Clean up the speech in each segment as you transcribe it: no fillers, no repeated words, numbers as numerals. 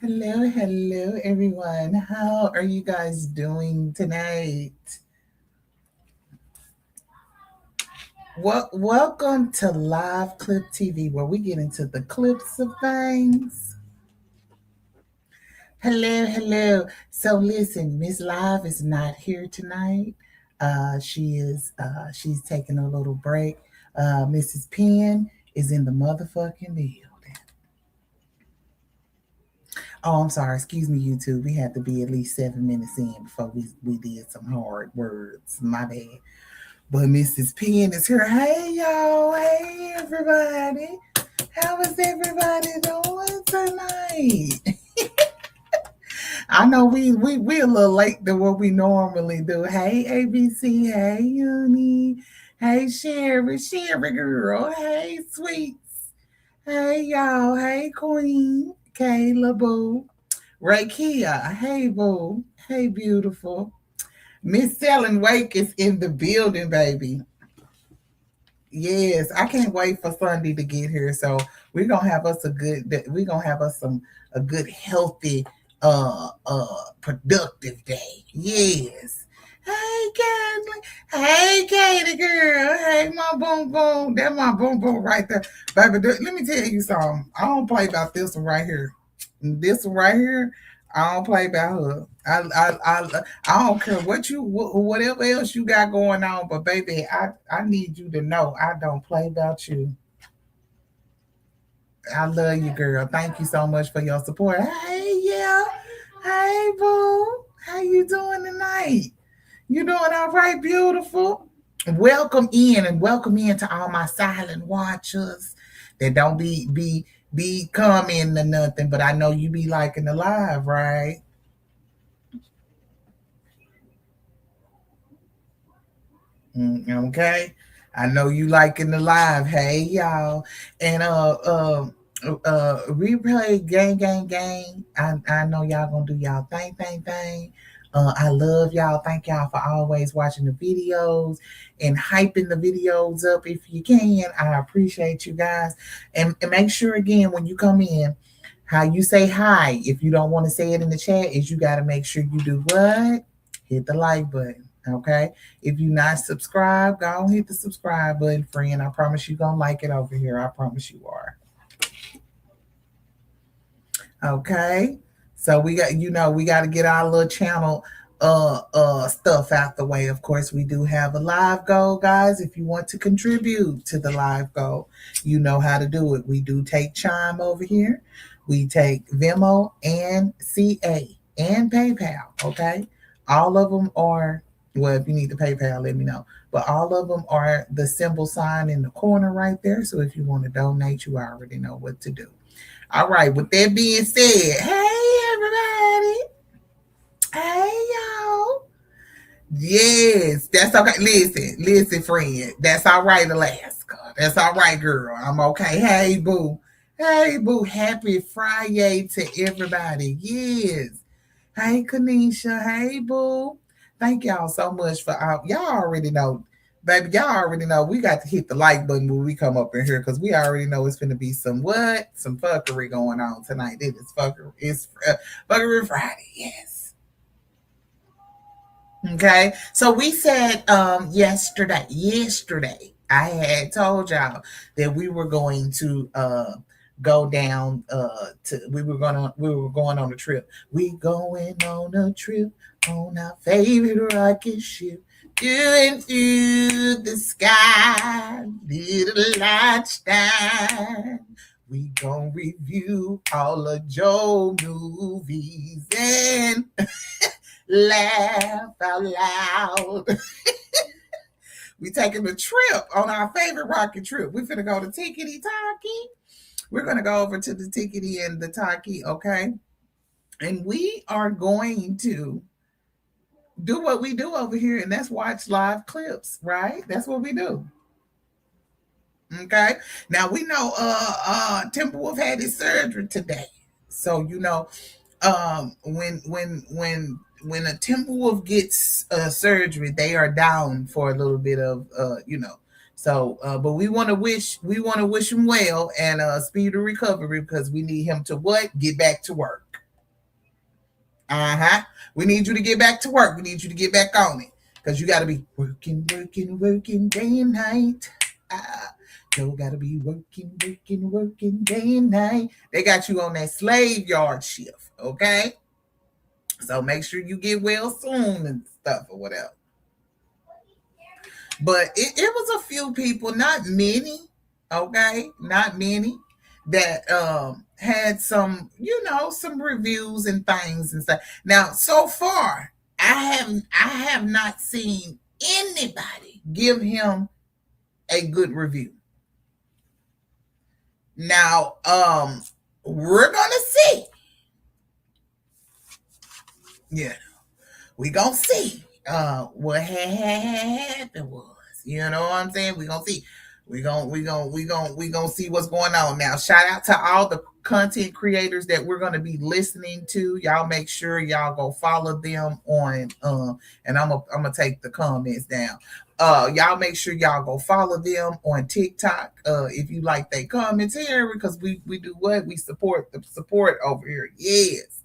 Hello, everyone. How are you guys doing tonight? Welcome to Live Clip TV, where we get into the clips of things. Hello. So listen, Miss Live is not here tonight. She's taking a little break. Mrs. Penn is in the motherfucking building. Oh, I'm sorry. Excuse me, YouTube. We had to be at least 7 minutes in before we did some hard words. My bad. But Mrs. Penn is here. Hey, y'all. Hey, everybody. How is everybody doing tonight? I know we a little late than what we normally do. Hey, ABC. Hey, Uni. Hey, Sherry girl. Hey, Sweets. Hey, y'all. Hey, Queen. Kayla Boo. Rakia. Hey, Boo. Hey, beautiful. Miss Selling Wake is in the building, baby. Yes, I can't wait for Sunday to get here. So we're gonna have us some a good healthy productive day. Yes. Hey Kathleen. Hey Katie girl. Hey my boom boom. That's my boom boom right there. Baby, let me tell you something. I don't play about this one right here. This one right here, I don't play about her. I don't care whatever else you got going on, but baby, I need you to know I don't play about you. I love you, girl. Thank you so much for your support. Hey, yeah. Hey, boo. How you doing tonight? You doing all right, beautiful? Welcome in to all my silent watchers that don't be commenting or nothing, but I know you be liking the live, right? Okay. I know you liking the live. Hey y'all. And replay gang. I know y'all gonna do y'all thing. I love y'all. Thank y'all for always watching the videos and hyping the videos up if you can. I appreciate you guys. And make sure again when you come in, how you say hi. If you don't want to say it in the chat, is you gotta make sure you do what? Hit the like button. Okay. If you're not subscribed, go on hit the subscribe button, friend. I promise you gonna like it over here. I promise you are. Okay. So we got to get our little channel stuff out the way. Of course, we do have a live goal, guys. If you want to contribute to the live goal, you know how to do it. We do take Chime over here. We take Venmo and CA and PayPal. Okay. All of them are, well, if you need the PayPal, let me know. But all of them are the symbol sign in the corner right there. So if you want to donate, you already know what to do. All right. With that being said, hey everybody. Hey y'all. Yes, that's okay. Listen, friend. That's all right, Alaska. That's all right, girl. I'm okay. Hey boo. Hey boo. Happy Friday to everybody. Yes. Hey Kanisha. Hey boo. Thank y'all so much for y'all already know. Baby, y'all already know we got to hit the like button when we come up in here because we already know it's gonna be some what? Some fuckery going on tonight. It is fuckery. It's fuckery Friday. Yes. Okay. So we said yesterday I had told y'all that we were going to go down to we were going on a trip. We going on a trip on our favorite rocket ship. Doing through the sky, little light shine. We gonna review all of Joe movies and laugh out loud. We taking a trip on our favorite rocket trip. We finna go to Tickety Talkie. We're gonna go over to the Tickety and the Talkie, okay? And we are going to do what we do over here, and that's watch live clips, right? That's what we do. Okay. Now we know Timberwolf had his surgery today. So you know, when a Timberwolf gets surgery, they are down for a little bit of So, but we want to wish him well and speedy recovery because we need him to what get back to work. Uh-huh. We need you to get back to work. We need you to get back on it. Because you gotta be working, working, working day and night. You gotta be working, working, working day and night. They got you on that slave yard shift, okay? So make sure you get well soon and stuff or whatever. But it was a few people, not many, okay, not many, that had some, some reviews and things and stuff. Now, so far, I have not seen anybody give him a good review. Now, we're gonna see. Yeah, we gonna see what happened was. You know what I'm saying? We gonna see. We gonna see what's going on now. Shout out to all the content creators that we're gonna be listening to. Y'all make sure y'all go follow them on and I'm gonna take the comments down. Y'all make sure y'all go follow them on TikTok. If you like their comments here, because we do what? We support the support over here. Yes.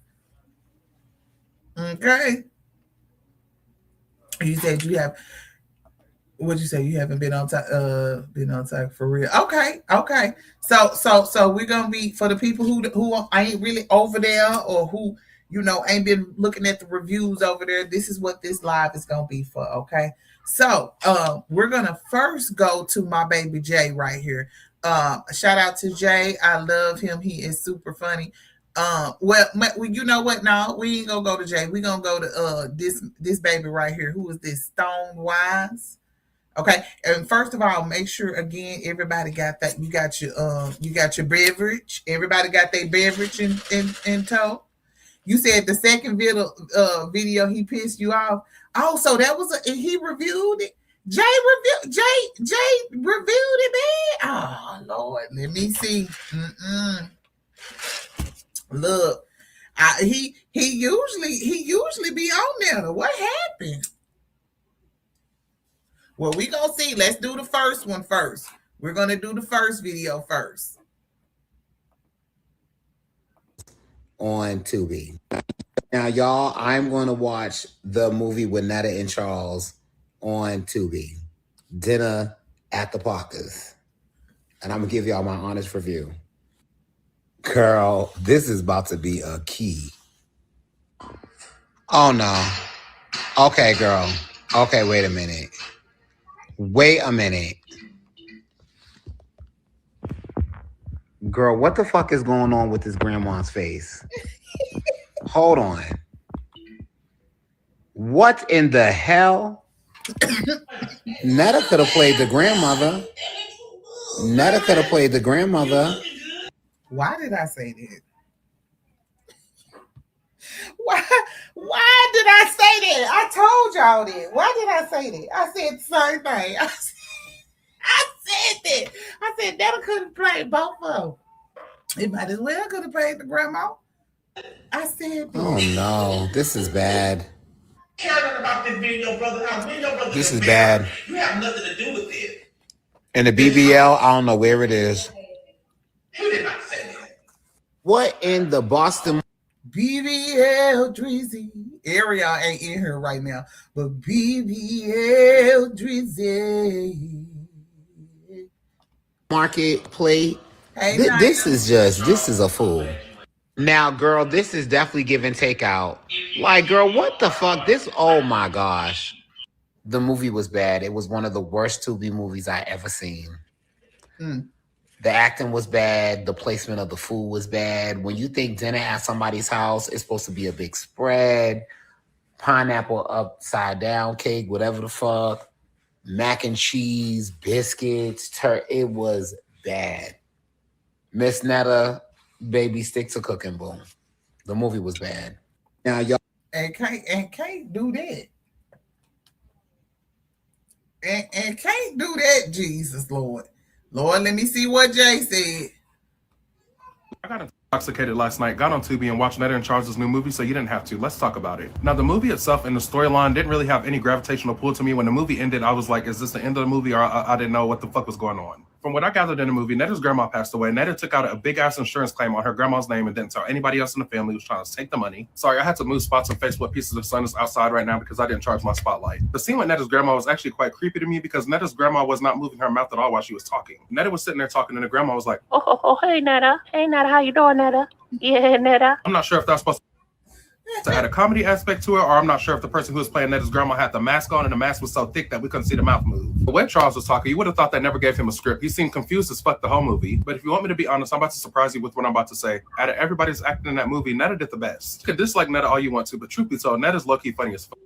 Okay. You said you have what'd you say? You haven't been on time for real. Okay, okay. So we're gonna be for the people who ain't really over there or who ain't been looking at the reviews over there. This is what this live is gonna be for. Okay. So we're gonna first go to my baby Jay right here. Shout out to Jay. I love him. He is super funny. You know what? No, we ain't gonna go to Jay. We gonna go to this baby right here. Who is this? Stone Wise. Okay, and first of all, make sure again everybody got that. You got your beverage. Everybody got their beverage in tow. You said the second video he pissed you off. Oh, so that was he reviewed it. Jay reviewed it, man. Oh Lord, let me see. Look, he usually be on there. What happened? Well, we gonna see. Let's do the first one first. We're gonna do the first video first. On Tubi. Now, y'all, I'm going to watch the movie with Netta and Charles on Tubi. Dinner at the Parkers. And I'm going to give y'all my honest review. Girl, this is about to be a key. Oh, no. Okay, girl. Okay, wait a minute. Girl, what the fuck is going on with this grandma's face? Hold on. What in the hell? Netta could have played the grandmother. Why did I say that? Why did I say that? I told y'all that. Why did I say that? I said the same thing. I said that. I said Netta could have played both of them. It might as well could have played the grandma. I said that. Oh no, this is bad. Caring about this being your brother house. Being your brother this is bad. You have nothing to do with it. And the BBL, I don't know where it is. You did not say that. What in the Boston BBL Drizzy? Ariel ain't in here right now, but BBL Drizzy market plate. Hey, this is a fool. Now, girl, this is definitely giving takeout. Like, girl, what the fuck? Oh my gosh. The movie was bad. It was one of the worst Tubi movies I ever seen. The acting was bad. The placement of the food was bad. When you think dinner at somebody's house, it's supposed to be a big spread, pineapple upside down cake, whatever the fuck, mac and cheese, biscuits, it was bad. Miss Netta, baby, stick to cooking, boom. The movie was bad. Now, y'all. And can't do that. And can't do that, Jesus, Lord. Lord, let me see what Jay said. I got intoxicated last night, got on Tubi and watched Netta and Charles' new movie, so you didn't have to. Let's talk about it. Now, the movie itself and the storyline didn't really have any gravitational pull to me. When the movie ended, I was like, is this the end of the movie? Or I didn't know what the fuck was going on. From what I gathered in the movie, Netta's grandma passed away. Netta took out a big-ass insurance claim on her grandma's name and didn't tell anybody else in the family who was trying to take the money. Sorry, I had to move spots and face what pieces of sun is outside right now because I didn't charge my spotlight. The scene with Netta's grandma was actually quite creepy to me because Netta's grandma was not moving her mouth at all while she was talking. Netta was sitting there talking and the grandma was like, oh, hey, Netta. Hey, Netta, how you doing, Netta? Yeah, Netta. I'm not sure if that's supposed to add a comedy aspect to it, or I'm not sure if the person who was playing Netta's grandma had the mask on and the mask was so thick that we couldn't see the mouth move. The way Charles was talking, you would have thought they never gave him a script. He seemed confused as fuck the whole movie. But if you want me to be honest, I'm about to surprise you with what I'm about to say. Out of everybody's acting in that movie, Netta did the best. You could dislike Netta all you want to, but truth be told, Netta's low-key funny as fuck.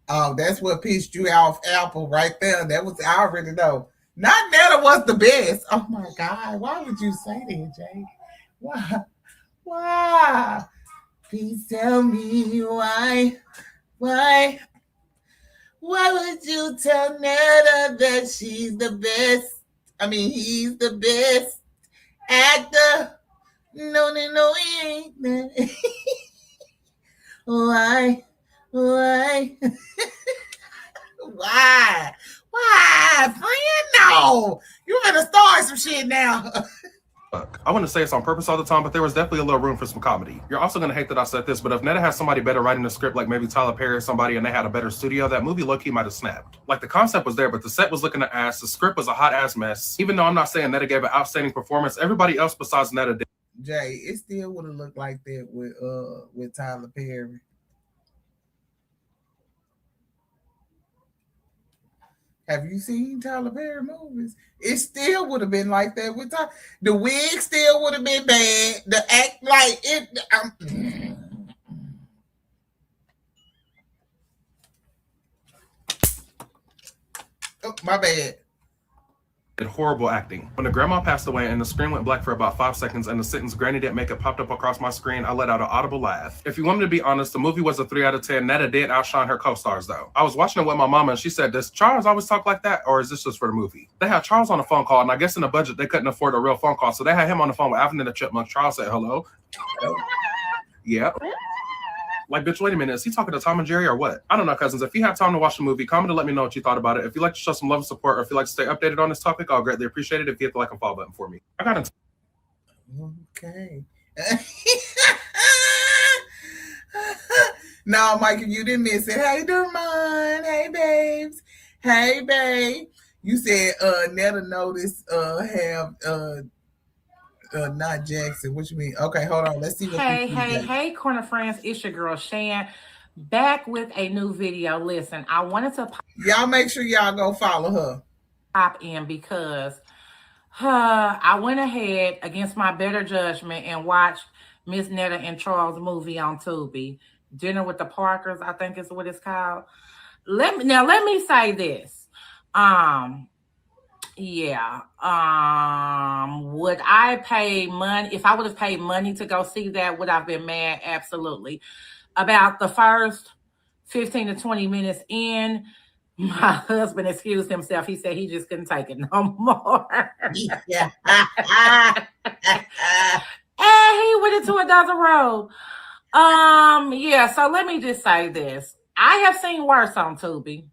Oh, that's what pissed you off, Apple, right there. That was, I already know. Not Netta was the best. Oh my God, why would you say that, Jay? Why? Why? Please tell me why? Why would you tell Netta that she's the best? I mean, he's the best actor. No, he ain't. Why? Why? Friend, no. You better start some shit now. I wouldn't say it's on purpose all the time, but there was definitely a little room for some comedy. You're also going to hate that I said this, but if Netta had somebody better writing the script, like maybe Tyler Perry or somebody, and they had a better studio, that movie low-key might have snapped. Like, the concept was there, but the set was looking at ass, the script was a hot-ass mess. Even though I'm not saying Netta gave an outstanding performance, everybody else besides Netta did. Jay, it still would have looked like that with Tyler Perry. Have you seen Tyler Perry movies? It still would have been like that with Tyler. The wig still would have been bad. The act like it. Oh, my bad. Horrible acting. When the grandma passed away and the screen went black for about 5 seconds and the sentence "Granny didn't make it" popped up across my screen, I let out an audible laugh. If you want me to be honest, the movie was a 3 out of 10. Netta did outshine her co-stars though. I was watching it with my mama and she said, "Does Charles always talk like that, or is this just for the movie?" They had Charles on a phone call, and I guess in the budget they couldn't afford a real phone call, so they had him on the phone with Alvin and the Chipmunk. Charles said hello. Yeah. Like, bitch, wait a minute. Is he talking to Tom and Jerry or what? I don't know, cousins. If you have time to watch the movie, comment and let me know what you thought about it. If you'd like to show some love and support, or if you'd like to stay updated on this topic, I'll greatly appreciate it if you hit the like and follow button for me. I got into Okay. No, Mike, you didn't miss it. Hey, Dermond. Hey, babes. Hey, babe. You said Netta noticed have not Jackson. What you mean? Okay, hold on. Let's see what Hey, corner friends. It's your girl Shan, back with a new video. Listen, I wanted to y'all make sure y'all go follow her. Pop in because I went ahead against my better judgment and watched Miss Netta and Charles movie on Tubi. Dinner with the Parkers, I think is what it's called. Let me say this. Yeah. Would I pay money? If I would have paid money to go see that, would I have been mad? Absolutely. About the first 15 to 20 minutes in, my husband excused himself. He said he just couldn't take it no more. Yeah. And he went into another road. Yeah, so let me just say this. I have seen worse on Tubi.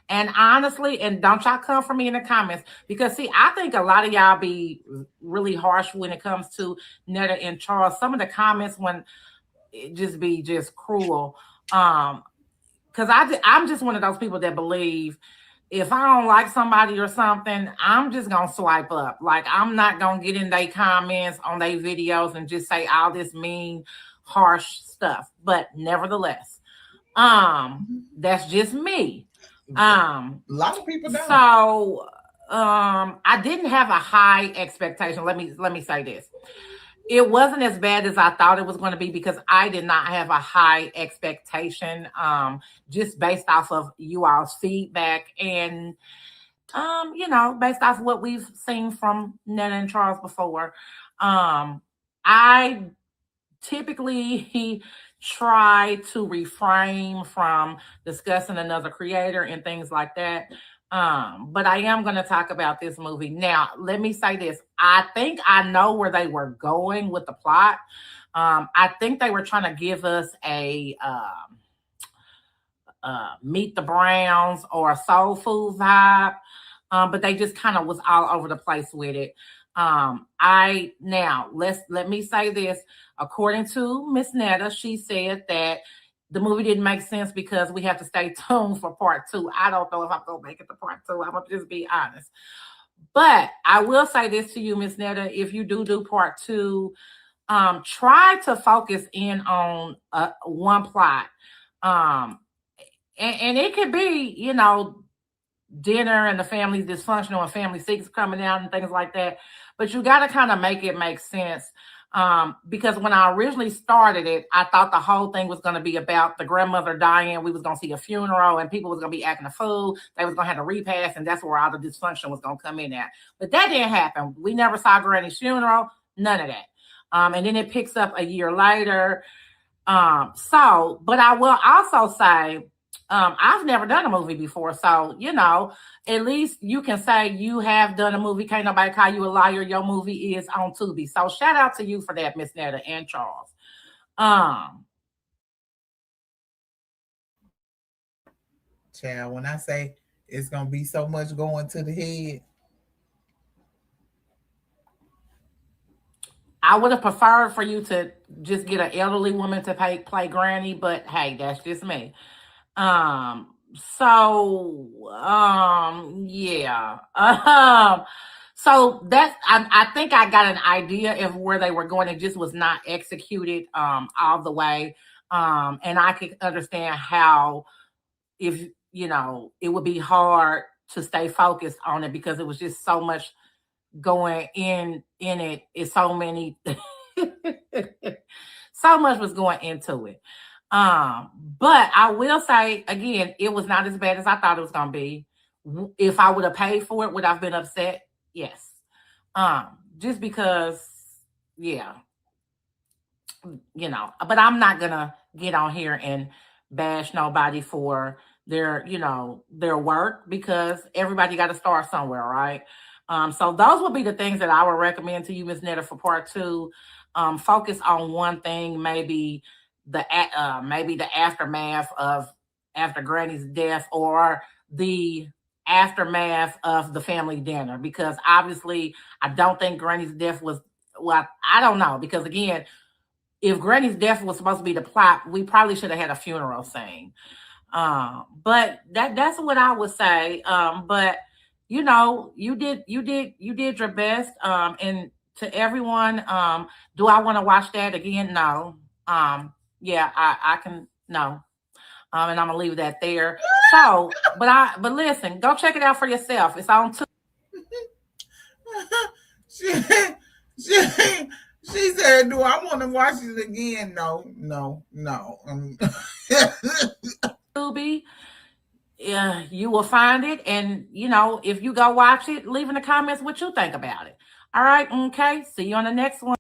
And honestly, and don't y'all come for me in the comments, because see, I think a lot of y'all be really harsh when it comes to Netta and Charles. Some of the comments when it just be just cruel. Because I'm just one of those people that believe if I don't like somebody or something, I'm just gonna swipe up. Like, I'm not gonna get in their comments on their videos and just say all this mean, harsh stuff. But nevertheless, that's just me. A lot of people don't. So I didn't have a high expectation. Let me say this. It wasn't as bad as I thought it was going to be because I did not have a high expectation, just based off of you all's feedback and based off what we've seen from Netta and Charles before. I typically try to refrain from discussing another creator and things like that. But I am going to talk about this movie. Now, let me say this. I think I know where they were going with the plot. I think they were trying to give us a Meet the Browns or a soul food vibe. but they just kind of was all over the place with it. Let me say this. According to Miss Netta, she said that the movie didn't make sense because we have to stay tuned for part 2. I don't know if I'm gonna make it to part 2. I'm gonna just be honest. But I will say this to you, Miss Netta, if you do part 2, try to focus in on one plot. And it could be, dinner and the family's dysfunctional and family six coming out and things like that. But you got to kind of make it make sense. Because when I originally started it, I thought the whole thing was going to be about the grandmother dying. We was going to see a funeral and people was going to be acting a fool. They was going to have a repast, and that's where all the dysfunction was going to come in at. But that didn't happen. We never saw Granny's funeral, none of that. And then it picks up a year later. But I will also say, I've never done a movie before. So, at least you can say you have done a movie. Can't nobody call you a liar. Your movie is on Tubi. So shout out to you for that, Miss Netta and Charles. Child, when I say it's going to be so much going to the head. I would have preferred for you to just get an elderly woman to play Granny, but hey, that's just me. Yeah. So that's I think I got an idea of where they were going. It just was not executed all the way. And I could understand how if it would be hard to stay focused on it because it was just so much going in it. It's so many so much was going into it. But I will say again, it was not as bad as I thought it was gonna be. If I would have paid for it, would I have been upset? Yes. Just because, yeah, but I'm not gonna get on here and bash nobody for their work because everybody got to start somewhere, right? So those would be the things that I would recommend to you, Ms. Netta, for part 2. Focus on one thing, maybe the aftermath of after Granny's death or the aftermath of the family dinner, because obviously I don't think Granny's death was, well, I don't know, because again, if Granny's death was supposed to be the plot, we probably should have had a funeral scene. But that's what I would say. But you did your best. And to everyone, do I want to watch that again? No. Yeah, I can no. And I'm gonna leave that there. So, but listen, go check it out for yourself. It's on Tubi. She said, "Do I want to watch it again?" No. Tubi. Yeah, you will find it, and if you go watch it, leave in the comments what you think about it. All right, okay. See you on the next one.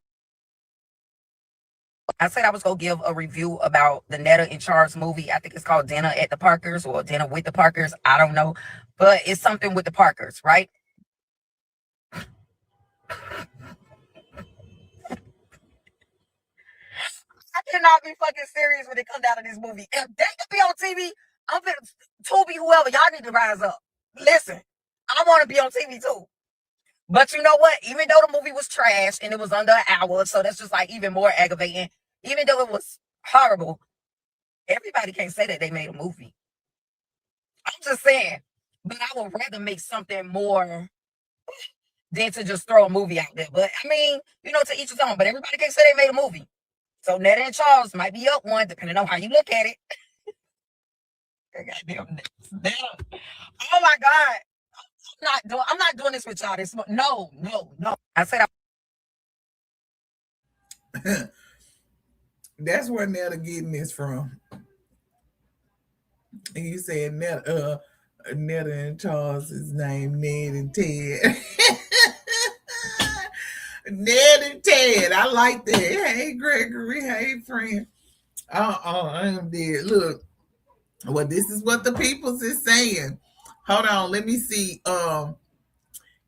I said I was going to give a review about the Netta and Charles movie. I think it's called Dinner at the Parkers or Dinner with the Parkers. I don't know. But it's something with the Parkers, right? I cannot be fucking serious when it comes down to this movie. If they could be on TV, I'm gonna Tubi, whoever, y'all need to rise up. Listen, I want to be on TV too. But you know what? Even though the movie was trash and it was under an hour, so that's just like even more aggravating. Even though it was horrible, everybody can't say that they made a movie. I'm just saying. But I would rather make something more than to just throw a movie out there. But I mean, to each his own. But everybody can't say they made a movie. So Netta and Charles might be up one, depending on how you look at it. Goddamn Netta. Oh my God. I'm not doing this with y'all. No. I said That's where Netta getting this from. You said Netta and Charles' name, Ned and Ted. Ned and Ted. I like that. Hey, Gregory. Hey, friend. I am dead. Look. Well, this is what the peoples is saying. Hold on, let me see.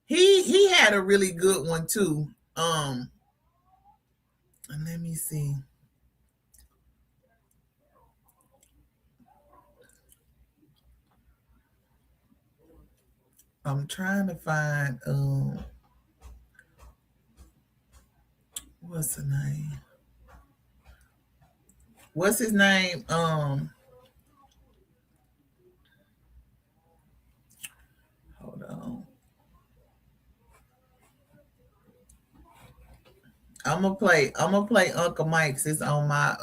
He had a really good one too. Let me see. I'm trying to find what's the name? What's his name? Hold on. I'm gonna play Uncle Mike's. It's on my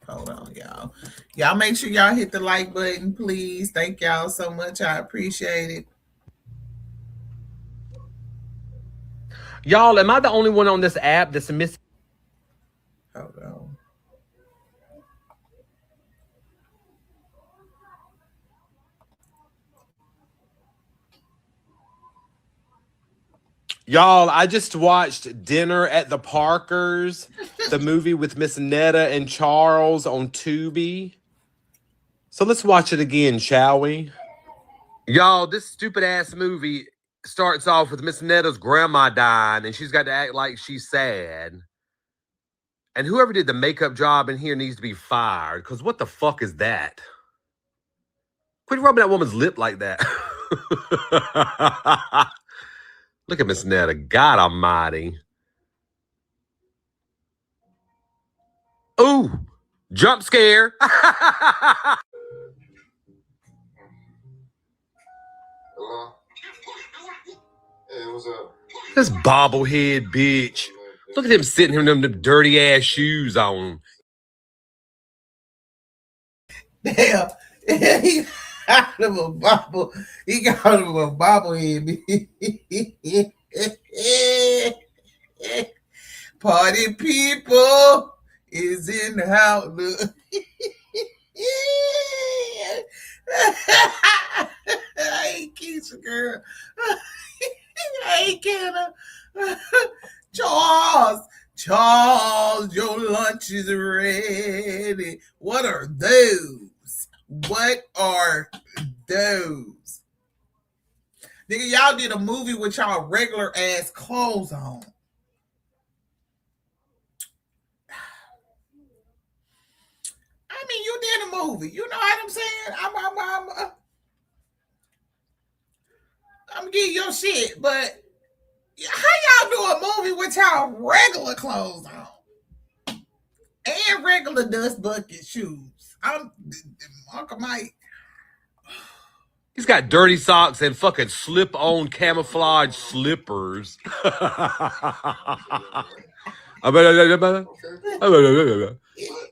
hold on, y'all. Y'all make sure y'all hit the like button, please. Thank y'all so much. I appreciate it. Y'all, am I the only one on this app that's missing? Hold on. Y'all, I just watched Dinner at the Parkers, the movie with Miss Netta and Charles on Tubi. So let's watch it again, shall we? Y'all, this stupid ass movie starts off with Miss Netta's grandma dying, and she's got to act like she's sad. And whoever did the makeup job in here needs to be fired, because what the fuck is that? Quit rubbing that woman's lip like that. Look at Miss Netta. God almighty. Ooh, jump scare. Hello? Hey, what's up? This bobblehead bitch. Look at him sitting here with them dirty ass shoes on. Damn. He got him a bobble. He got him a bobblehead. Party people is in the house. I ain't Keisha, girl. I ain't Kenna. Charles, your lunch is ready. What are those? What are those? Nigga, y'all did a movie with y'all regular ass clothes on. I mean, you did a movie. You know what I'm saying? I'm getting your shit, but how y'all do a movie with y'all regular clothes on and regular dust bucket shoes? I'm Uncle Mike. He's got dirty socks and fucking slip-on camouflage slippers.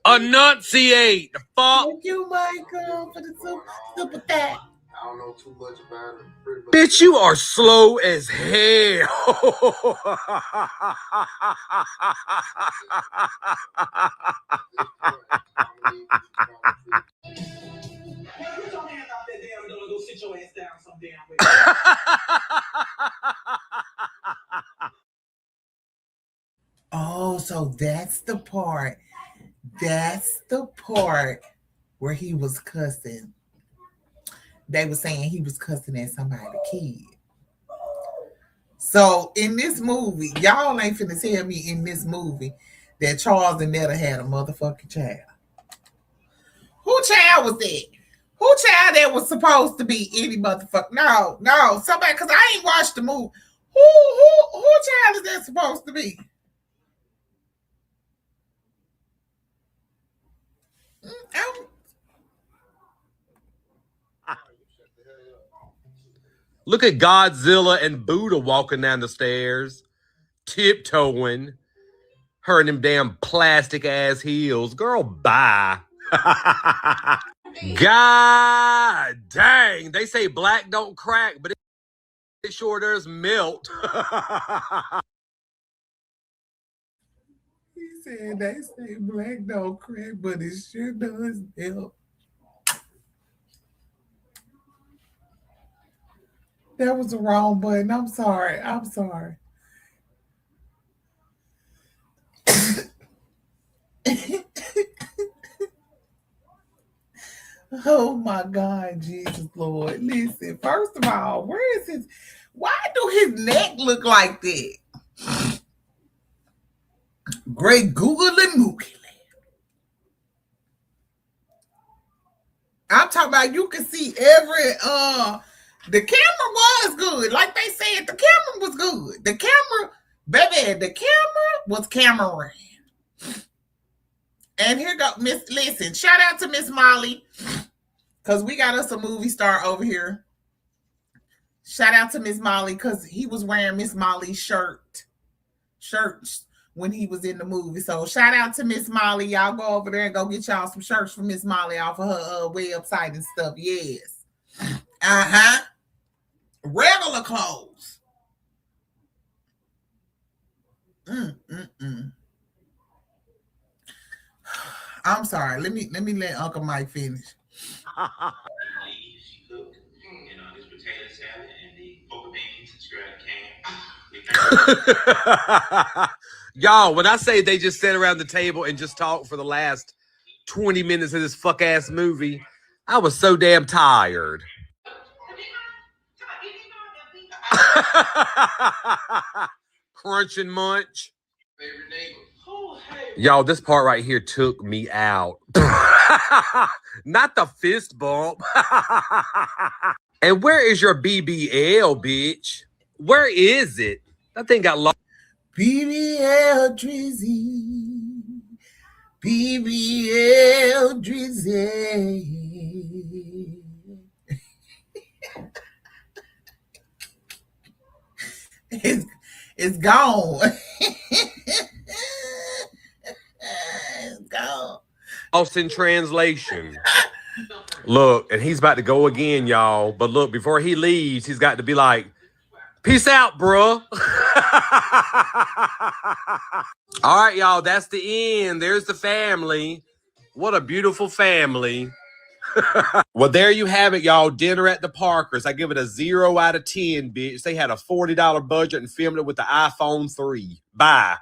Enunciate the fuck. Thank you, Michael, for the super that. I don't know too much about it. Bitch, you are slow as hell. Oh, so that's the part. That's the part where he was cussing. They were saying he was cussing at somebody's kid. So in this movie, y'all ain't finna tell me in this movie that Charles and Netta had a motherfucking child. Who child was that? Who child that was supposed to be any motherfucker? No, somebody, because I ain't watched the movie. Who child is that supposed to be? Look at Godzilla and Buddha walking down the stairs, tiptoeing. Her and them damn plastic ass heels. Girl, bye. God dang. They say black don't crack, but it sure does melt. He said they say black don't crack, but it sure does help. That was the wrong button. I'm sorry. Oh my God, Jesus Lord. Listen, first of all, where is his why do his neck look like that? Great googly moogly. I'm talking about you can see every the camera was good. Like they said, the camera was good. The camera, baby, the camera was camera. And here go Miss. Listen, shout out to Miss Molly, because we got us a movie star over here. Shout out to Miss Molly, because he was wearing Miss Molly's shirts when he was in the movie. So shout out to Miss Molly. Y'all go over there and go get y'all some shirts from Miss Molly off of her website and stuff. Yes. Uh-huh. Regular clothes. I'm sorry. Let me let Uncle Mike finish. Y'all, when I say they just sat around the table and just talked for the last 20 minutes of this fuck ass movie, I was so damn tired. Crunch and munch. Y'all, this part right here took me out. Not the fist bump. And where is your BBL, bitch? Where is it? That thing got lost. BBL Drizzy. BBL Drizzy. It's gone. It's gone. Lost in translation. Look, and he's about to go again, y'all. But look, before he leaves, he's got to be like, peace out, bruh. All right, y'all, that's the end. There's the family. What a beautiful family. Well, there you have it, y'all. Dinner at the Parkers. I give it a 0 out of 10, bitch. They had a $40 budget and filmed it with the iPhone 3. Bye.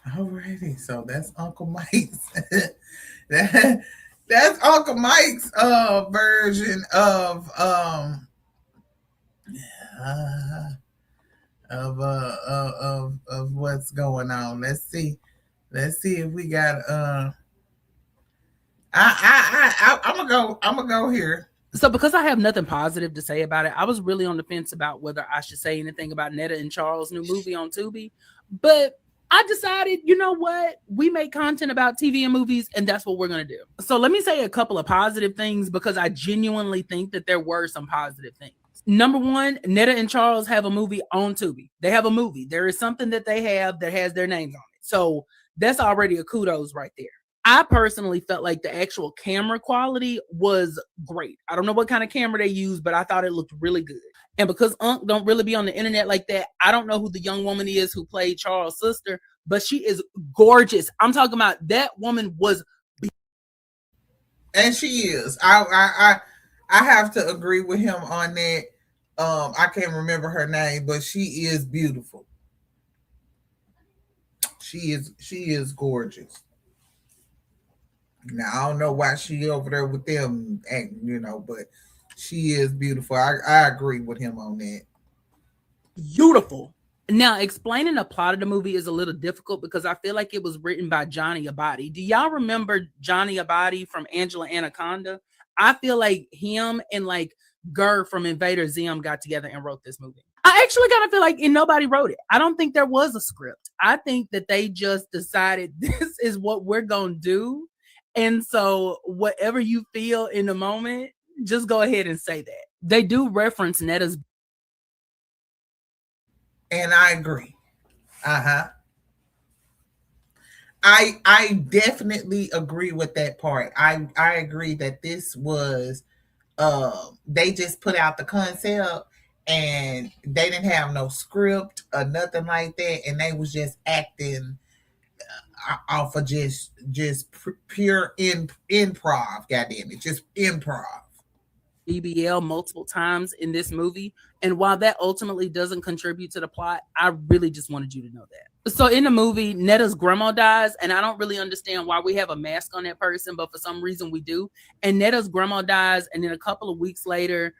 Alrighty, so that's Uncle Mike's. That's Uncle Mike's version of what's going on. Let's see if we got I'm gonna go here. So because I have nothing positive to say about it, I was really on the fence about whether I should say anything about Netta and Charles' new movie on Tubi. But I decided, you know what? We make content about TV and movies, and that's what we're going to do. So let me say a couple of positive things, because I genuinely think that there were some positive things. Number one, Netta and Charles have a movie on Tubi. They have a movie. There is something that they have that has their names on it. So that's already a kudos right there. I personally felt like the actual camera quality was great. I don't know what kind of camera they use, but I thought it looked really good. And because Unc don't really be on the internet like that, I don't know who the young woman is who played Charles' sister, but she is gorgeous. I'm talking about that woman was. And she is. I have to agree with him on that. I can't remember her name, but she is beautiful. She is gorgeous. Now I don't know why she over there with them, but she is beautiful. I agree with him on that. Beautiful. Now, explaining the plot of the movie is a little difficult because I feel like it was written by Johnny Abadi. Do y'all remember Johnny Abadi from Angela Anaconda? I feel like him and like Gurr from Invader Zim got together and wrote this movie. I actually kind of feel like nobody wrote it. I don't think there was a script. I think that they just decided this is what we're going to do. And so whatever you feel in the moment, just go ahead and say that. They do reference Netta's. And I agree. I definitely agree with that part. I agree that this was they just put out the concept and they didn't have no script or nothing like that, and they was just acting off of just pure improv. Goddamn it, just improv. BBL multiple times in this movie. And while that ultimately doesn't contribute to the plot, I really just wanted you to know that. So in the movie, Netta's grandma dies, and I don't really understand why we have a mask on that person, but for some reason we do. And Netta's grandma dies, and then a couple of weeks later,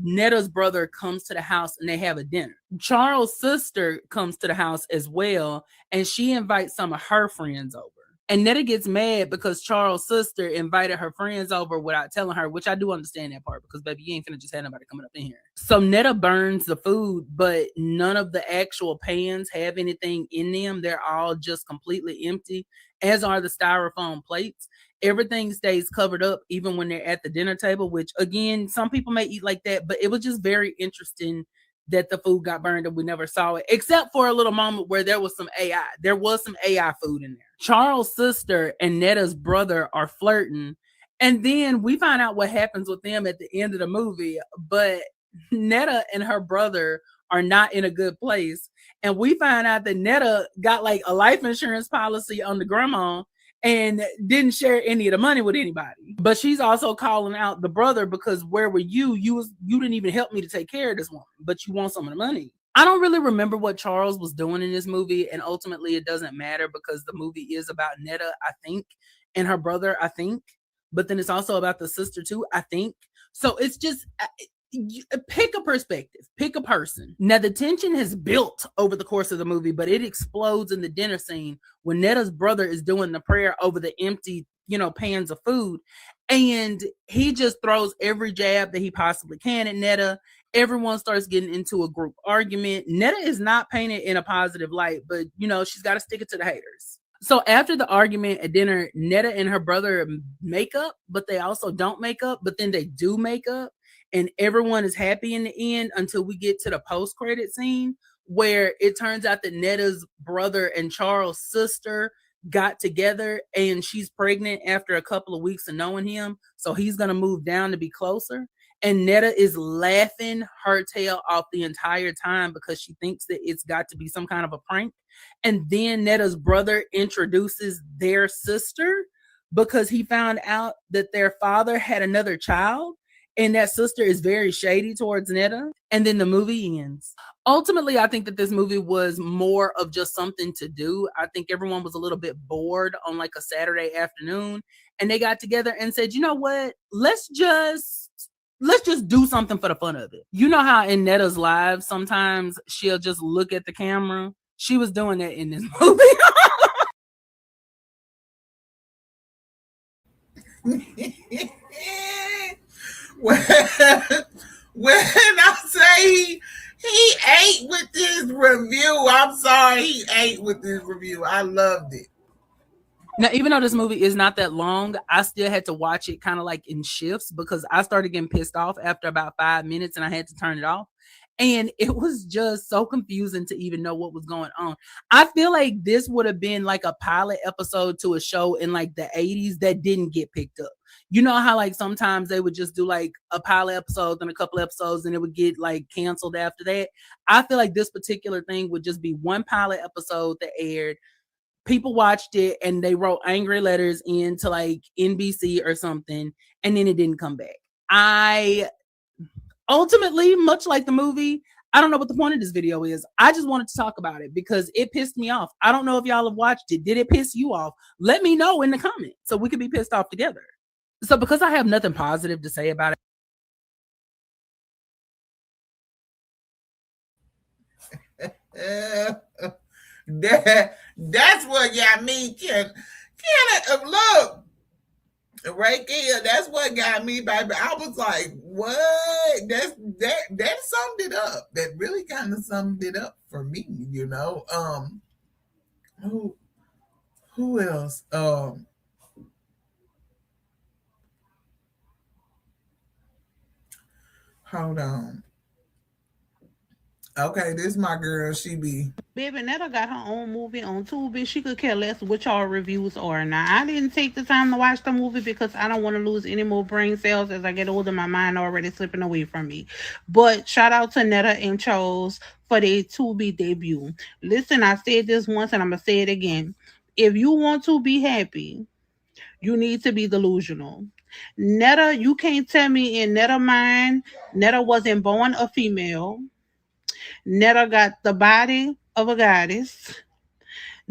Netta's brother, comes to the house and they have a dinner. Charles' sister comes to the house as well, and she invites some of her friends over. And Netta gets mad because Charles' sister invited her friends over without telling her, which I do understand that part because, baby, you ain't finna just have nobody coming up in here. So Netta burns the food, but none of the actual pans have anything in them. They're all just completely empty, as are the styrofoam plates. Everything stays covered up even when they're at the dinner table, which, again, some people may eat like that, but it was just very interesting that the food got burned and we never saw it, except for a little moment where there was some AI. There was some AI food in there. Charles' sister and Netta's brother are flirting, and then we find out what happens with them at the end of the movie, but Netta and her brother are not in a good place, and we find out that Netta got like a life insurance policy on the grandma and didn't share any of the money with anybody. But she's also calling out the brother because where were you? You didn't even help me to take care of this woman, but you want some of the money. I don't really remember what Charles was doing in this movie, and ultimately it doesn't matter because the movie is about Netta, I think, and her brother, I think. But then it's also about the sister too, I think. So it's just pick a perspective, pick a person. Now the tension has built over the course of the movie, but it explodes in the dinner scene when Netta's brother is doing the prayer over the empty, pans of food, and he just throws every jab that he possibly can at Netta. Everyone starts getting into a group argument. Netta is not painted in a positive light, but she's got to stick it to the haters. So after the argument at dinner, Netta and her brother make up, but they also don't make up, but then they do make up. And everyone is happy in the end until we get to the post-credit scene where it turns out that Netta's brother and Charles' sister got together and she's pregnant after a couple of weeks of knowing him. So he's going to move down to be closer. And Netta is laughing her tail off the entire time because she thinks that it's got to be some kind of a prank. And then Netta's brother introduces their sister because he found out that their father had another child. And that sister is very shady towards Netta. And then the movie ends. Ultimately, I think that this movie was more of just something to do. I think everyone was a little bit bored on like a Saturday afternoon. And they got together and said, you know what? Let's just do something for the fun of it. You know how in Netta's live, sometimes she'll just look at the camera. She was doing that in this movie. when I say he ate with this review, I'm sorry, he ate with this review. I loved it. Now, even though this movie is not that long, I still had to watch it kind of like in shifts because I started getting pissed off after about 5 minutes and I had to turn it off. And it was just so confusing to even know what was going on. I feel like this would have been like a pilot episode to a show in like the 80s that didn't get picked up. You know how like sometimes they would just do like a pilot episode and a couple episodes and it would get like canceled after that. I feel like this particular thing would just be one pilot episode that aired. People watched it and they wrote angry letters into like NBC or something, and then it didn't come back. I ultimately, much like the movie, I don't know what the point of this video is. I just wanted to talk about it because it pissed me off. I don't know if y'all have watched it. Did it piss you off? Let me know in the comments so we could be pissed off together. So because I have nothing positive to say about it. That's what got me. Look, right there. That's what got me, baby. I was like, "What?" That summed it up. That really kind of summed it up for me. Who else? Hold on. Okay, this my girl. She be. Baby, Netta got her own movie on Tubi. She could care less what y'all reviews are. Now, I didn't take the time to watch the movie because I don't want to lose any more brain cells as I get older. My mind already slipping away from me. But shout out to Netta and Charles for their Tubi debut. Listen, I said this once and I'm going to say it again. If you want to be happy, you need to be delusional. Netta, you can't tell me in Netta mind, Netta wasn't born a female. Netta got the body of a goddess.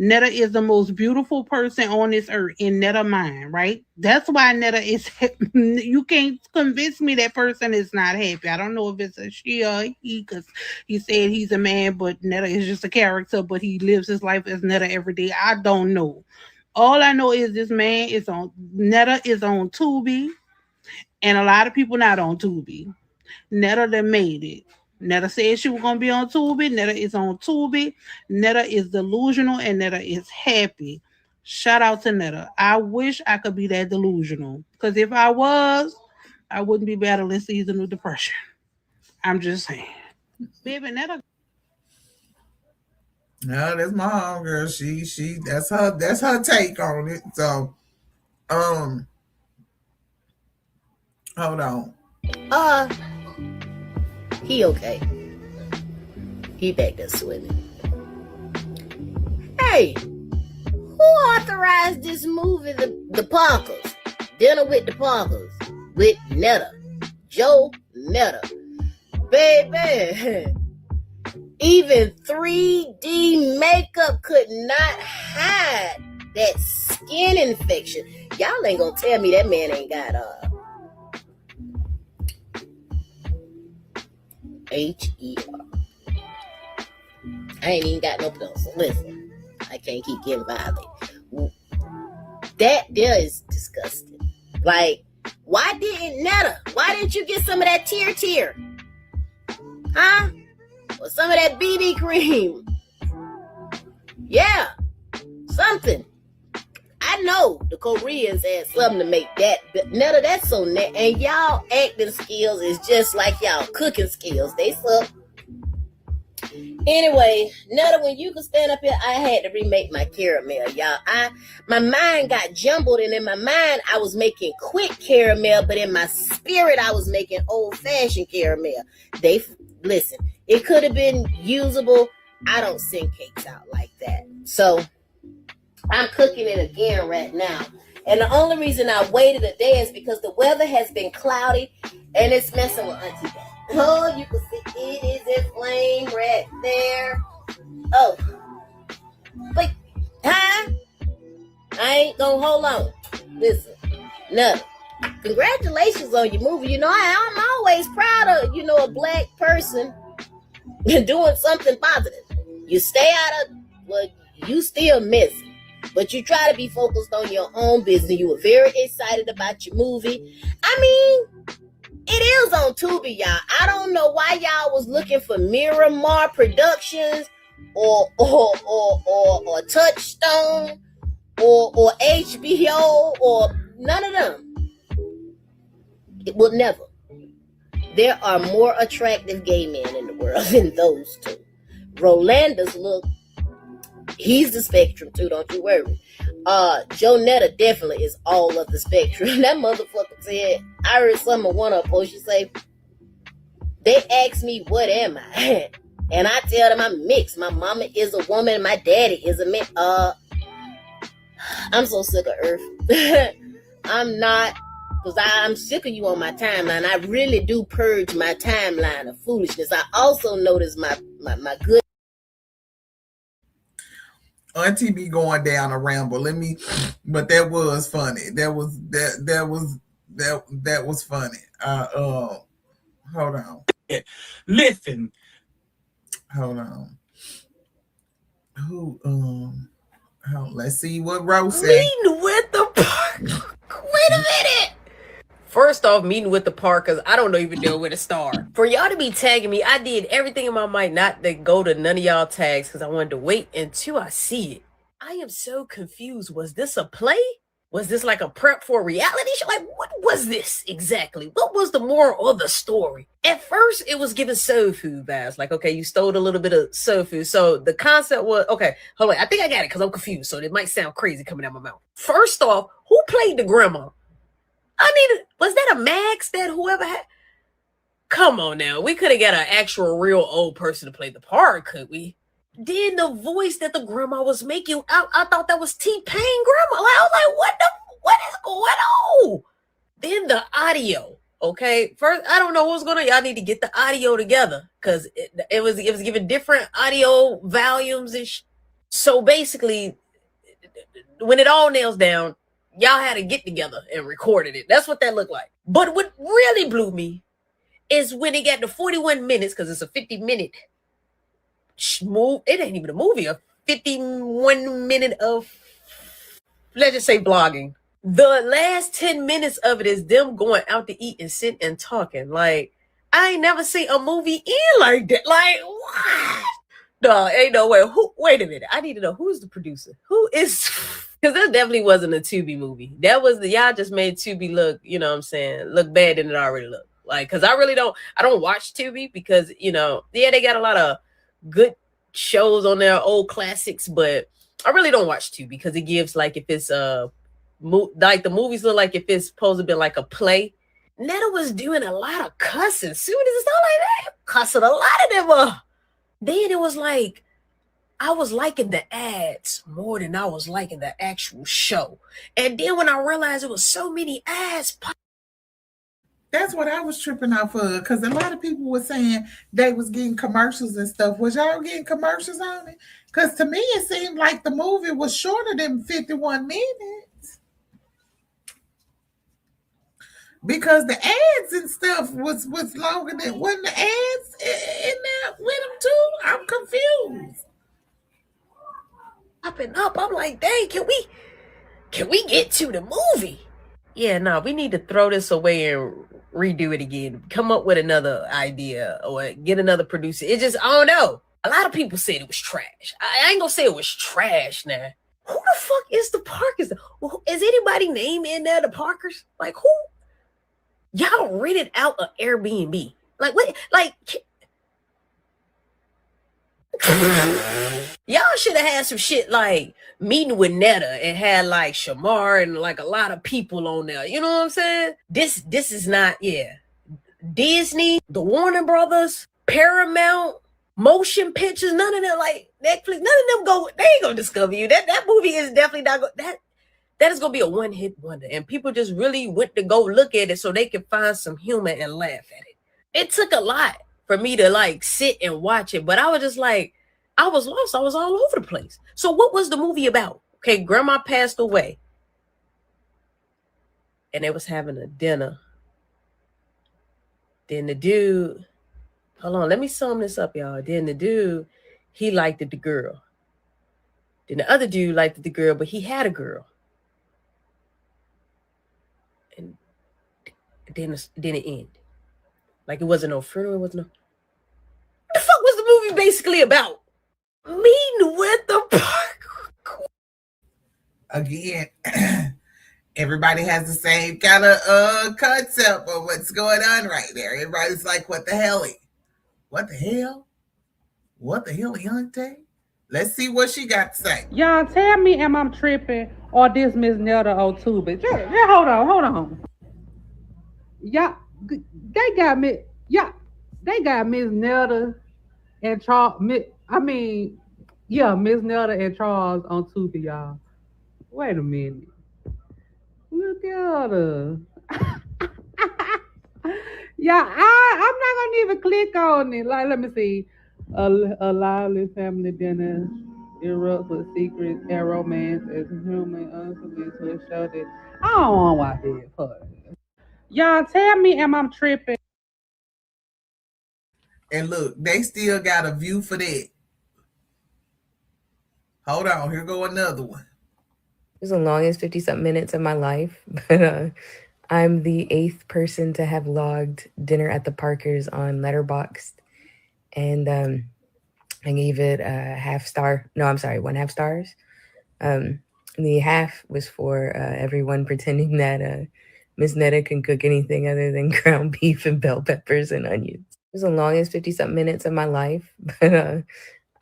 Netta is the most beautiful person on this earth in Netta mind, right? That's why Netta is. You can't convince me that person is not happy. I don't know if it's a she or he, because he said he's a man, but Netta is just a character, but he lives his life as Netta every day. I don't know. All I know is this man is on Netta is on Tubi, and a lot of people not on Tubi. Netta that made it. Netta said she was gonna be on Tubi. Netta is on Tubi. Netta is delusional and Netta is happy. Shout out to Netta. I wish I could be that delusional. Because if I was, I wouldn't be battling seasonal depression. I'm just saying. Baby, Netta. No, that's my homegirl. She that's her take on it. So hold on. He okay. He back there swimming. Hey, who authorized this movie, The Parkers? Dinner with the Parkers. With Netta. Joe Netta. Baby. Even 3D makeup could not hide that skin infection. Y'all ain't gonna tell me that man ain't got HER. I ain't even got no pencil. Listen, I can't keep getting violent. That there is disgusting. Like, why didn't you get some of that tear? Huh? Or some of that BB cream? Yeah, something. I know the Koreans had something to make that, but Netta, that's so net. And y'all acting skills is just like y'all cooking skills. They suck. Anyway, Netta, when you could stand up here, I had to remake my caramel, y'all. My mind got jumbled, and in my mind, I was making quick caramel, but in my spirit, I was making old-fashioned caramel. Listen, it could have been usable. I don't send cakes out like that. So I'm cooking it again right now. And the only reason I waited a day is because the weather has been cloudy and it's messing with Auntie Beth. Oh, you can see it is in flame right there. Oh. But, huh? I ain't gonna hold on. Listen, no. Congratulations on your movie. You know, I'm always proud of, a black person doing something positive. You stay out of, you still messy. But you try to be focused on your own business. You were very excited about your movie. I mean, it is on Tubi, y'all. I don't know why y'all was looking for Miramar Productions or Touchstone or HBO or none of them. It will never. There are more attractive gay men in the world than those two. Rolanda's look, he's the spectrum too, don't you worry. Joe Netta definitely is all of the spectrum. That motherfucker said, I heard some of one of them post, she say, they ask me, what am I? And I tell them I'm mixed. My mama is a woman and my daddy is a man. I'm so sick of Earth. I'm not, because I'm sick of you on my timeline. I really do purge my timeline of foolishness. I also notice my good Auntie be going down a ramble. But that was funny. That was funny. Hold on. Listen. Hold on. Let's see what Rose said. Meeting with the park. Wait a minute. First off, meeting with the Parkers, I don't even know where to start. For y'all to be tagging me, I did everything in my mind not to go to none of y'all tags because I wanted to wait until I see it. I am so confused. Was this a play? Was this like a prep for a reality show? Like, what was this exactly? What was the moral of the story? At first, it was giving soul food vibes. Like, okay, you stole a little bit of soul food. So the concept was, okay, hold on. I think I got it because I'm confused. So it might sound crazy coming out my mouth. First off, who played the grandma? Was that a Max that whoever had? Come on now. We could have got an actual real old person to play the part, could we? Then the voice that the grandma was making, I thought that was T-Pain grandma. I was like, what is going on? Then the audio. Okay, first I don't know what's going on. Y'all need to get the audio together because it was giving different audio volumes and so basically, when it all nails down, y'all had to get together and recorded it. That's what that looked like. But what really blew me is when it got to 41 minutes, because it's a 50-minute move. It ain't even a movie, a 51 minute of, let's just say, vlogging. The last 10 minutes of it is them going out to eat and sitting and talking. Like, I ain't never seen a movie end like that. Like, what? No, ain't no way. Wait a minute. I need to know who's the producer. Who is? Because that definitely wasn't a Tubi movie. That was y'all just made Tubi look, you know what I'm saying, look bad than it already looked. Like, because I don't watch Tubi because, yeah, they got a lot of good shows on their old classics, but I really don't watch Tubi because it gives, like, if it's like the movies look like if it's supposed to be like a play. Netta was doing a lot of cussing. Soon as it's not like that, cussing a lot of them. Then it was like I was liking the ads more than I was liking the actual show. And then when I realized it was so many ads, that's what I was tripping off of, because a lot of people were saying they was getting commercials and stuff. Was y'all getting commercials on it? Because to me, it seemed like the movie was shorter than 51 minutes. Because the ads and stuff was longer than, wasn't the ads in there with them too? I'm confused. Up and up, I'm like, dang, can we get to the movie? Yeah, no, we need to throw this away and redo it again. Come up with another idea or get another producer. It just, I don't know. A lot of people said it was trash. I ain't gonna say it was trash now. Who the fuck is the Parkers? Is anybody named in there the Parkers? Like, who? Y'all rented out an Airbnb. Like, what? Like, y'all should have had some shit like meeting with Netta and had like Shamar and like a lot of people on there. You know what I'm saying? This is not, yeah. Disney, the Warner Brothers, Paramount, Motion Pictures, none of them, like Netflix, none of them they ain't gonna discover you. That movie is definitely not that is gonna be a one-hit wonder. And people just really went to go look at it so they could find some humor and laugh at it. It took a lot for me to like sit and watch it, but I was just like, I was lost. I was all over the place. So what was the movie about? Okay, grandma passed away. And they was having a dinner. Then the dude, hold on, let me sum this up, y'all. Then the dude, he liked the girl. Then the other dude liked the girl, but he had a girl. And then it ended. Like, it wasn't no funeral, it wasn't no. What the fuck was the movie basically about? Meeting with the park. Again, everybody has the same kind of concept of what's going on right there. Everybody's like, what the hell? What the hell? What the hell, Yante? Let's see what she got to say. Y'all tell me, am I tripping or this Miss Netta or Tubi? Just hold on. Y'all, they got me. Yeah, they got Miss Netta and Charles. Miss Netta and Charles on Tubi, y'all. Wait a minute. Look at her. Yeah, I'm not gonna even click on it. Like, let me see. A lively family dinner erupts with secrets and romance as human unsolicited to a show that I don't want to watch it. Fuck. Y'all tell me, am I tripping? And look, they still got a view for that. Hold on, here go another one. It was the longest 50-something minutes of my life, but I'm the 8th person to have logged dinner at the Parkers on Letterboxd, and I gave it a half star. No, I'm sorry, 1/2 stars. The half was for everyone pretending that Miss Netta can cook anything other than ground beef and bell peppers and onions. It was the longest 50-something minutes of my life, but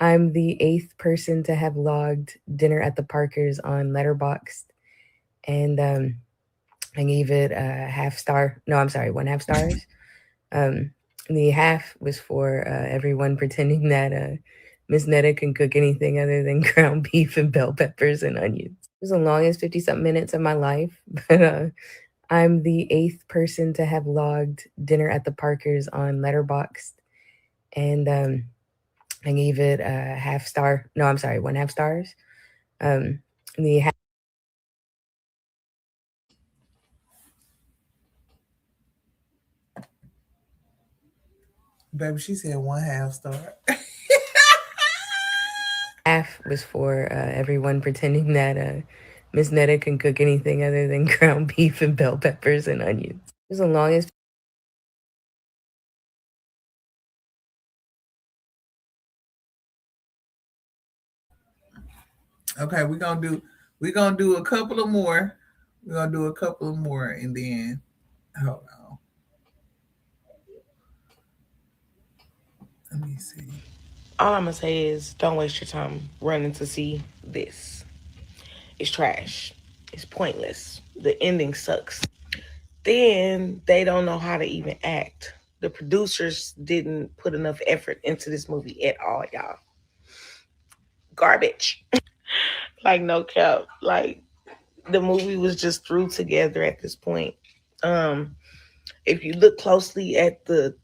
I'm the 8th person to have logged dinner at the Parkers on Letterboxd, and I gave it a half star. No, I'm sorry, 1/2 stars. The half was for everyone pretending that Miss Netta can cook anything other than ground beef and bell peppers and onions. It was the longest 50-something minutes of my life, but I'm the 8th person to have logged dinner at the Parkers on Letterboxd, and I gave it a half star. No, I'm sorry, 1.5 stars. The Baby, she said 1/2 star. half was for everyone pretending that Miss Netta can cook anything other than ground beef and bell peppers and onions. It was the longest. Okay, we're gonna do a couple of more. We're gonna do a couple of more and then hold on. Let me see. All I'm gonna say is don't waste your time running to see this. It's trash. It's pointless. The ending sucks. Then they don't know how to even act. The producers didn't put enough effort into this movie at all, y'all. Garbage. Like no cap. Like the movie was just threw together at this point. If you look closely at the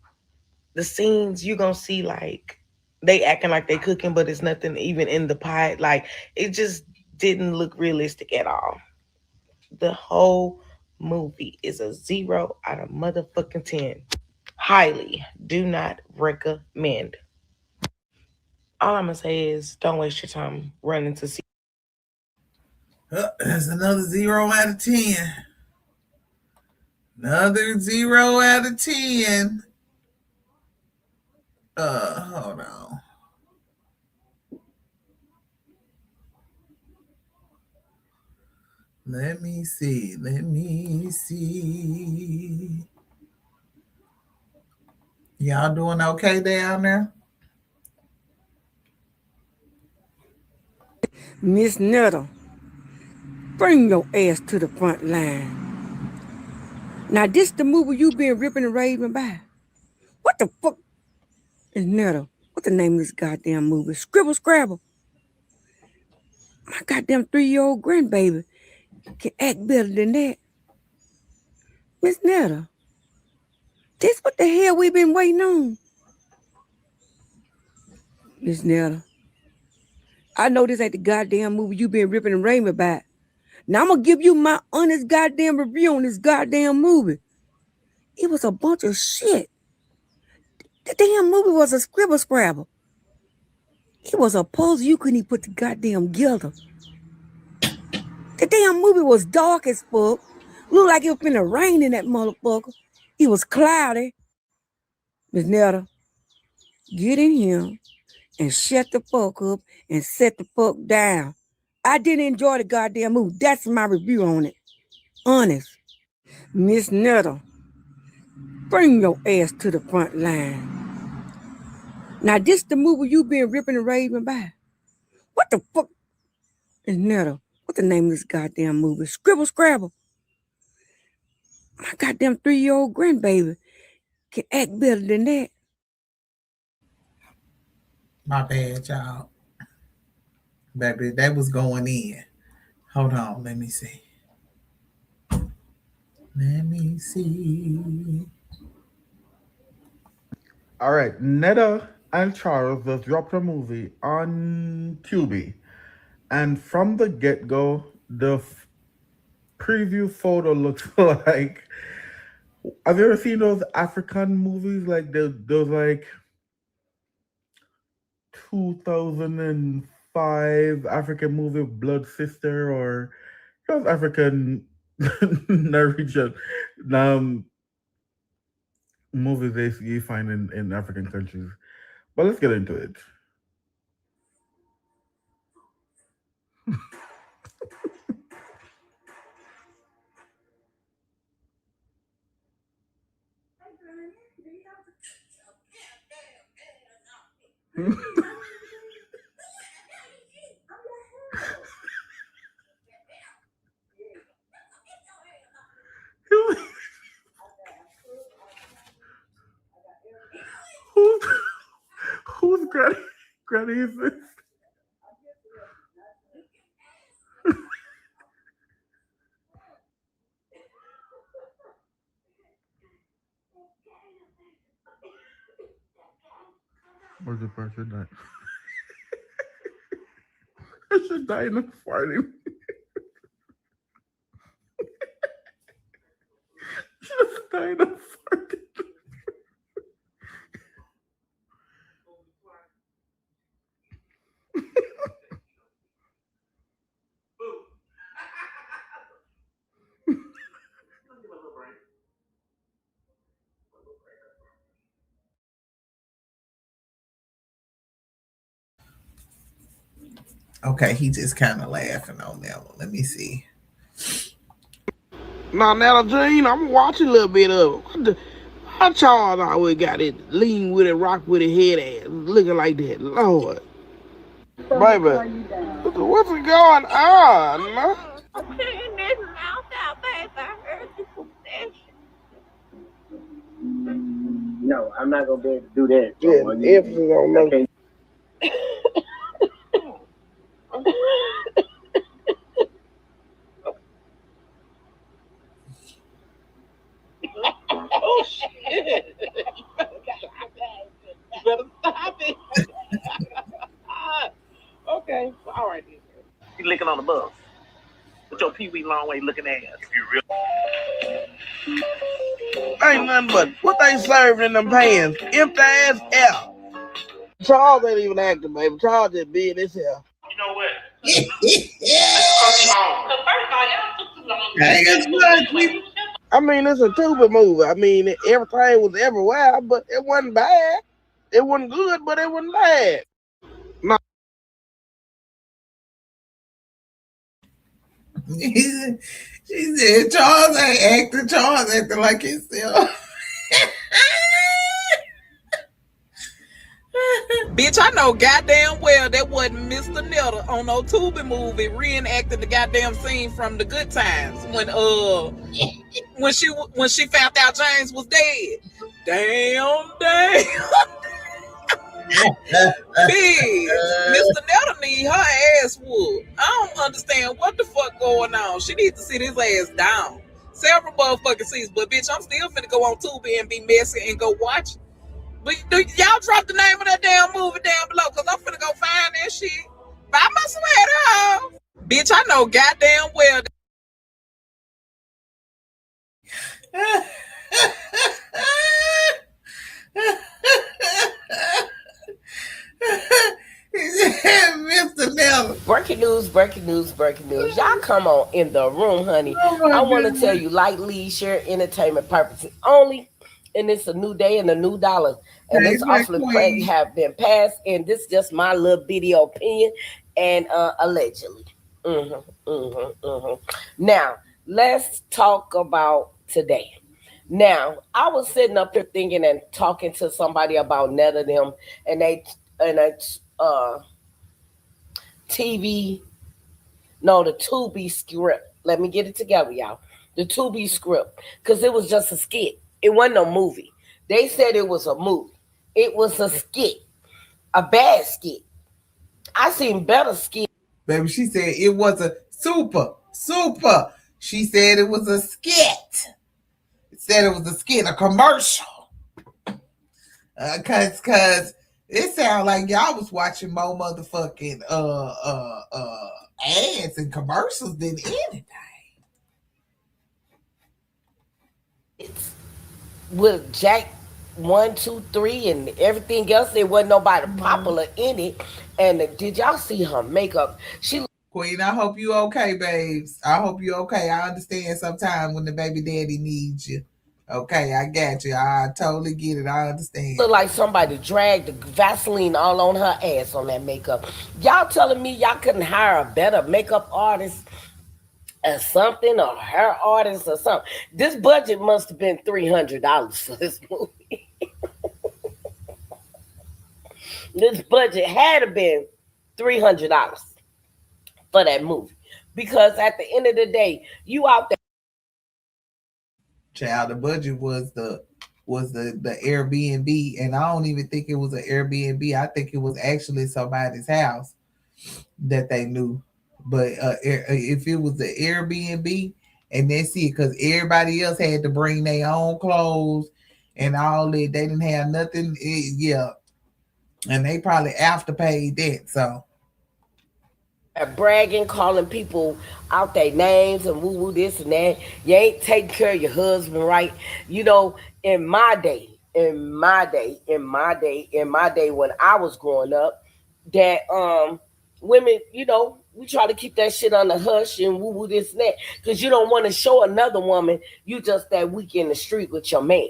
scenes, you're gonna see like they acting like they cooking, but it's nothing even in the pot. Like it just didn't look realistic at all. The whole movie is a 0 out of motherfucking 10. Highly do not recommend. All I'm gonna say is don't waste your time running to see. That's another 0 out of 10. Another 0 out of 10. Hold on. Let me see. Y'all doing okay down there? Miss Netta, bring your ass to the front line. Now, this the movie you been ripping and raving by? What the fuck is Netta? What the name of this goddamn movie? Scribble Scrabble. My goddamn 3-year-old grandbaby can act better than that. Miss Netta, this what the hell we been waiting on? Miss Netta, I know this ain't the goddamn movie you been ripping and raving about. Now I'm gonna give you my honest goddamn review on this goddamn movie. It was a bunch of shit. The damn movie was a scribble scrabble. It was a puzzle you couldn't even put the goddamn together. The damn movie was dark as fuck. Looked like it was finna rain in that motherfucker. It was cloudy. Miss Netta, get in here and shut the fuck up and set the fuck down. I didn't enjoy the goddamn movie. That's my review on it. Honest. Miss Netta, bring your ass to the front line. Now, this the movie you been ripping and raving by? What the fuck is Netta? What the name of this goddamn movie? Scribble Scrabble. My goddamn 3-year-old grandbaby can act better than that. My bad, y'all. Baby, that was going in. Hold on, let me see. All right, Netta and Charles just dropped a movie on Tubi, and from the get go, the preview photo looks like. Have you ever seen those African movies like those like 2005 African movie Blood Sister or those African Norwegian movies you find in African countries? But let's get into it. Who's Granny is this? Or the person died. I should die in a farting. Just die in a farting. Okay, he just kind of laughing on that one. Let me see. Now, Netta Jean, I'm watching a little bit of it. How Charles always got it lean with it, rock with it, head ass, looking like that. Lord. Baby, what's going on? I'm cleaning this mouth out, baby. I heard you from that. No, I'm not gonna be able to do that. Yeah, emphasis on no. Oh shit! You better stop it. Okay, all right. You licking on the bus with your Pee-wee long way looking ass. Ain't nothing but what they serving in them pans. Empty ass air. Charles ain't even acting, baby. Charles just being this here. You know what? I mean, it's a Tubi movie. I mean, everything was everywhere, but it wasn't bad. It wasn't good, but it wasn't bad. No. She said Charles ain't acting. Charles acting like himself. Bitch, I know goddamn well that wasn't Mr. Netta on no Tubi movie reenacting the goddamn scene from The Good Times when she found out James was dead. Damn. Bitch, Mr. Netta need her ass whooped. I don't understand what the fuck going on. She needs to sit his ass down. Several motherfucking seasons, but bitch, I'm still finna go on Tubi and be messy and go watch it. But y'all drop the name of that damn movie down below, because I'm finna go find that shit. Buy my sweater. Bitch, I know goddamn well. Mr. Nella. Breaking news. Y'all come on in the room, honey. I want to tell you, light leisure, entertainment purposes only. And it's a new day and a new dollar. And this awfully plague have been passed. And this is just my little video opinion and allegedly. Now, let's talk about today. Now, I was sitting up here thinking and talking to somebody about Netta them and they the Tubi script. Let me get it together, y'all. The Tubi script. Because it was just a skit. It wasn't no movie. They said it was a movie. It was a skit. A bad skit. I seen better skit. Baby, she said it was a super. She said it was a skit. It said it was a skit, a commercial. Cause it sounded like y'all was watching more motherfucking ads and commercials than anything. With Jack 1, 2, 3 and everything else, there wasn't nobody popular in it. And did y'all see her makeup? Queen, I hope you okay, babes. I hope you okay. I understand sometimes when the baby daddy needs you. Okay, I got you. I totally get it. I understand. Look like somebody dragged the Vaseline all on her ass on that makeup. Y'all telling me y'all couldn't hire a better makeup artist or something, or hair artist or something? This budget must have been $300 for this movie. This budget had to been $300 for that movie. Because at the end of the day, you out there. Child, the budget was the Airbnb, and I don't even think it was an Airbnb. I think it was actually somebody's house that they knew. But if it was the Airbnb, and that's it, because everybody else had to bring their own clothes and all that, they didn't have nothing. Yeah, And they probably afterpaid that. So bragging, calling people out their names and woo woo this and that. You ain't taking care of your husband right. You know, in my day, when I was growing up, that women, we try to keep that shit on the hush and woo woo this and that. Cause you don't want to show another woman you just that week in the street with your man.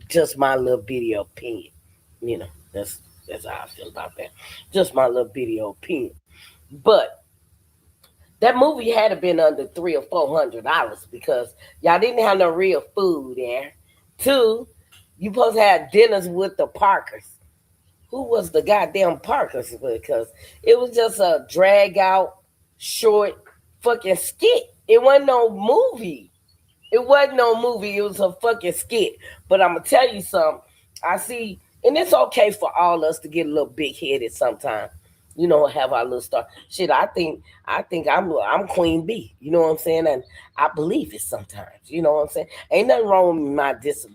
Just my little video opinion. You know, that's how I feel about that. Just my little video opinion. But that movie had to been under $300 or $400 because y'all didn't have no real food there. Two, you supposed to have dinners with the Parkers. Who was the goddamn Parkers? Because it was just a drag out, short fucking skit. It wasn't no movie. It wasn't no movie. It was a fucking skit. But I'm gonna tell you something. I see, and it's okay for all us to get a little big headed sometimes. Have our little star. Shit, I think I'm Queen Bee. You know what I'm saying? And I believe it sometimes. You know what I'm saying? Ain't nothing wrong with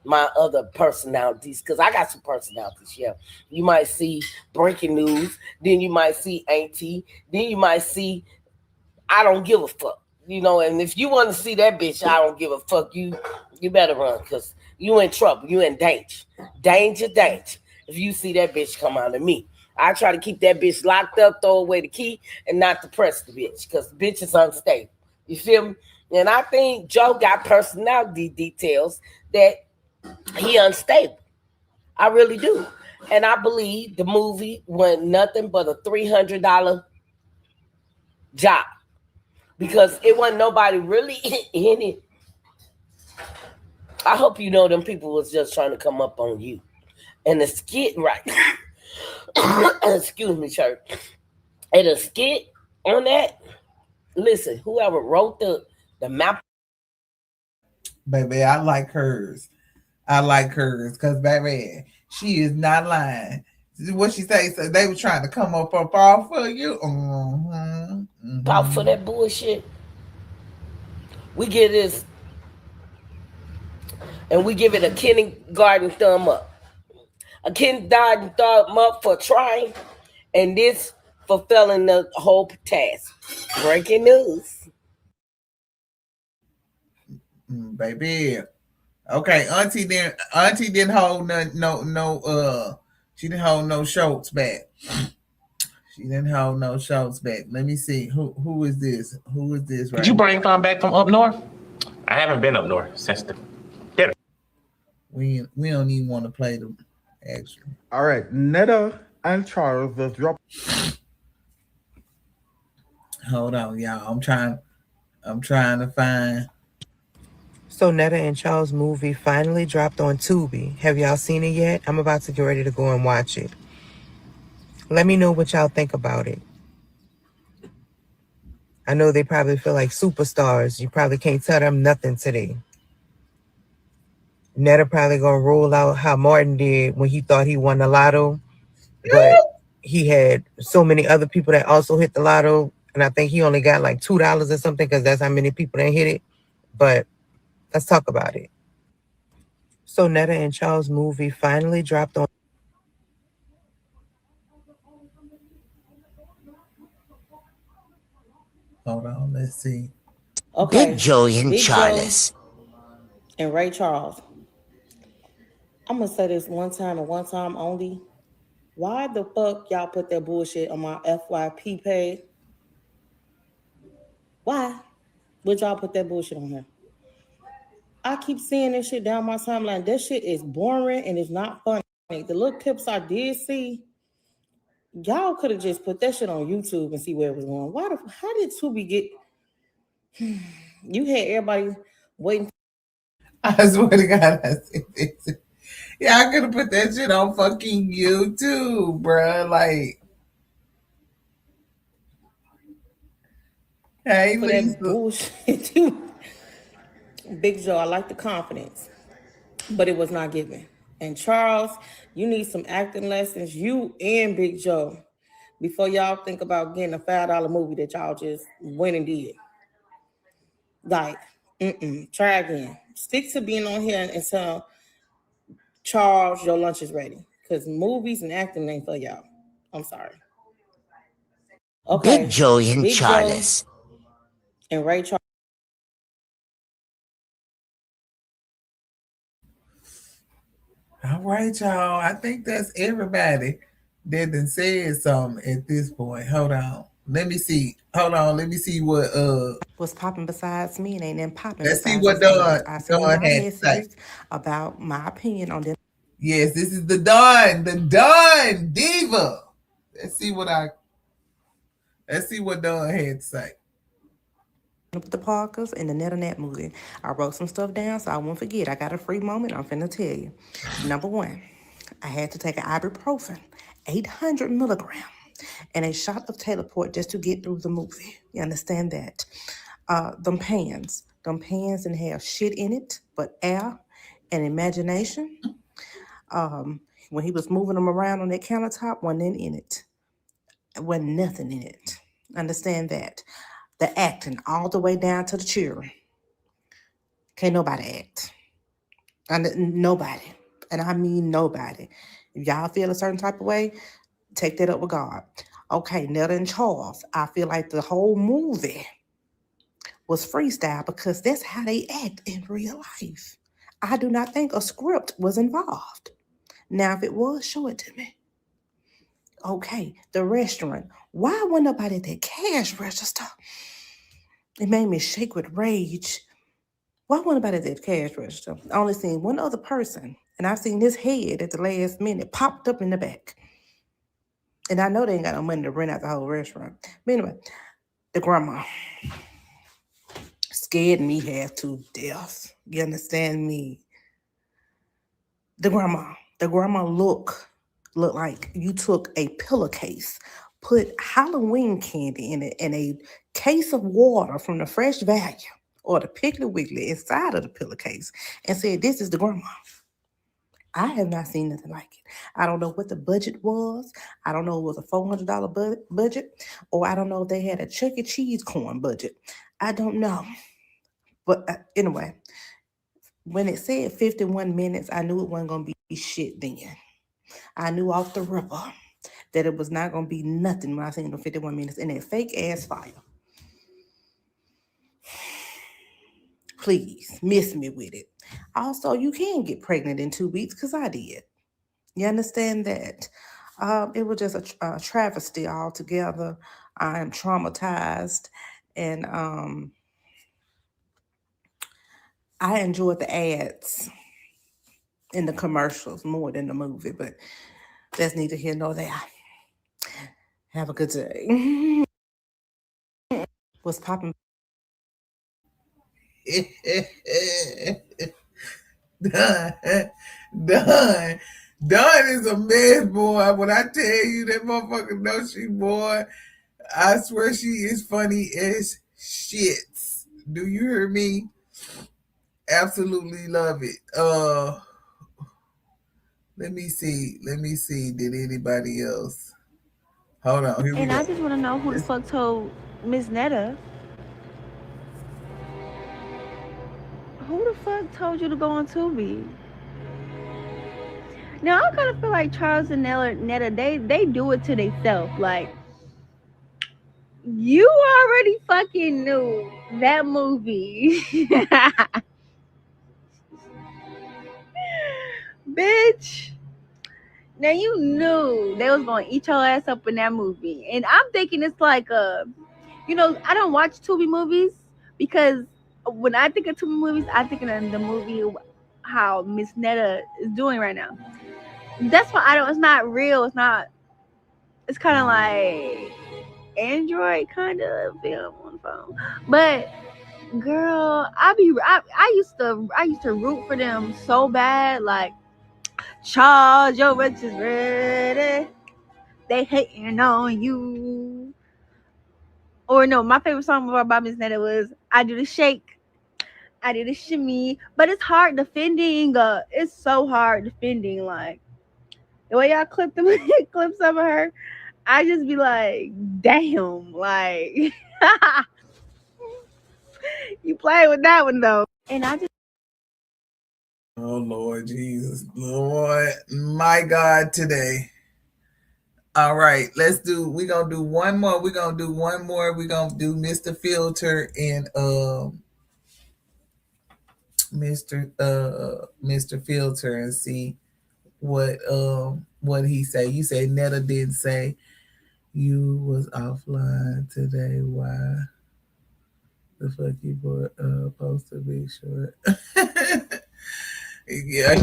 my other personalities, because I got some personalities. Yeah, you might see breaking news, then you might see Auntie, then you might see I don't give a fuck. And if you want to see that bitch, I don't give a fuck. You better run, because you in trouble. You in danger. Danger. If you see that bitch come out of me. I try to keep that bitch locked up, throw away the key, and not to press the bitch, because the bitch is unstable. You feel me? And I think Joe got personality details that he unstable. I really do. And I believe the movie went nothing but a $300 job, because it wasn't nobody really in it. I hope you know them people was just trying to come up on you. And the skit, right? Excuse me, church. And the skit on that, listen, whoever wrote the map. baby, I like hers. Because baby, she is not lying. What she say? So they were trying to come up off of you. Off for that bullshit. We get this, and we give it a kindergarten thumb up. A kindergarten thumb up for trying, and this fulfilling the whole task. Breaking news. Baby. Okay, Auntie didn't hold no she didn't hold no Schultz back. She didn't hold no Schultz back. Let me see. Who is this? Who is this right Did you here? bring Tom back from up north? I haven't been up north since the dinner. We don't even want to play them actually. All right, Netta and Charles just dropped. Hold on, y'all. I'm trying to find. So Netta and Charles movie finally dropped on Tubi. Have y'all seen it yet? I'm about to get ready to go and watch it. Let me know what y'all think about it. I know they probably feel like superstars. You probably can't tell them nothing today. Netta probably gonna roll out how Martin did when he thought he won the lotto, but he had so many other people that also hit the lotto, and I think he only got like $2 or something, because that's how many people that hit it. But let's talk about it. So Netta and Charles movie finally dropped on. Hold on, let's see. Okay. Big Joey and Charles. And Ray Charles. I'm gonna say this one time and one time only. Why the fuck y'all put that bullshit on my FYP page? Why would y'all put that bullshit on here? I keep seeing this shit down my timeline. That shit is boring and it's not funny. The little clips I did see, y'all could have just put that shit on YouTube and see where it was going. How did Tubi get? You had everybody waiting. I swear to God, I said this. Yeah, I could have put that shit on fucking YouTube, bruh. Like, hey, for Lisa. that bullshit. Big Joe, I like the confidence, but it was not given. And Charles, you need some acting lessons, you and Big Joe, before y'all think about getting a $5 movie that y'all just went and did. Like, try again. Stick to being on here and tell Charles your lunch is ready. because movies and acting ain't for y'all. I'm sorry. Okay. Big Joey and Big Charles. Joe and Ray Charles. All right, y'all. I think that's everybody that done said something at this point. Hold on. Let me see. Hold on. Let me see what What's popping besides me? It ain't nothing popping let's see besides what this age. Dawn I seen Dawn y'all had to say. messages about my opinion on this. Yes, this is the Dawn Diva. Let's see what Dawn had to say. The Parkers and the Netta movie. I wrote some stuff down so I won't forget. I got a free moment. I'm finna tell you. Number one, I had to take an ibuprofen, 800 milligrams, and a shot of Taylorport just to get through the movie. You understand that? Them pans didn't have shit in it but air and imagination. When he was moving them around on that countertop, wasn't in it. Wasn't nothing in it. Understand that? The acting all the way down to the children. Can't nobody act. Nobody. And I mean nobody. If y'all feel a certain type of way, take that up with God. Okay, Netta and Charles. I feel like the whole movie was freestyle because that's how they act in real life. I do not think a script was involved. Now, if it was, show it to me. Okay, the restaurant. Why wasn't nobody at that cash register? It made me shake with rage. Why wasn't nobody at that cash register? I only seen one other person, and I seen his head at the last minute popped up in the back. And I know they ain't got no money to rent out the whole restaurant. But anyway, the grandma scared me half to death. You understand me? The grandma looked like you took a pillowcase, put Halloween candy in it, and a case of water from the Fresh Value or the Piggly Wiggly inside of the pillowcase, and said, "This is the grandma." I have not seen nothing like it. I don't know what the budget was. I don't know if it was a $400 budget, or I don't know if they had a Chuck E. Cheese corn budget. I don't know. But anyway, when it said 51 minutes, I knew it wasn't going to be shit then. I knew off the ripper that it was not going to be nothing when I seen the 51 minutes in that fake ass fire. Please, miss me with it. Also, you can get pregnant in 2 weeks because I did. You understand that? It was just a travesty altogether. I am traumatized, and I enjoyed the ads in the commercials more than the movie, but that's neither here nor there. Have a good day. What's popping? Done is a mess, boy. When I tell you that motherfucker know she, boy, I swear she is funny as shit. Do you hear me? Absolutely love it. Let me see. Did anybody else? Hold on. Here we And go. I just want to know who the fuck told Miss Netta. Who the fuck told you to go on Tubi? Now I kind of feel like Charles and Netta, they do it to themselves. Like, you already fucking knew that movie. Bitch. Now you knew they was gonna eat your ass up in that movie. And I'm thinking it's like I don't watch Tubi movies because when I think of Tubi movies, I think of the movie how Miss Netta is doing right now. That's why it's not real. It's kind of like Android kind of film on the phone. But girl, I used to root for them so bad. Like, Charles, your bitch is ready. They hating on you. Or no, my favorite song about Miss Netta was I Do the Shake, I Do the Shimmy. But it's hard defending. It's so hard defending. Like, the way y'all clip them clips of her, I just be like, damn, like you play with that one though. And I just Oh Lord Jesus, Lord, my God, today. All right, we're gonna do one more. We're gonna do one more. We're gonna do Mr. Filter and Mr. Filter and see what he say. You say Netta didn't say you was offline today. Why the fuck you supposed to be short? Yeah,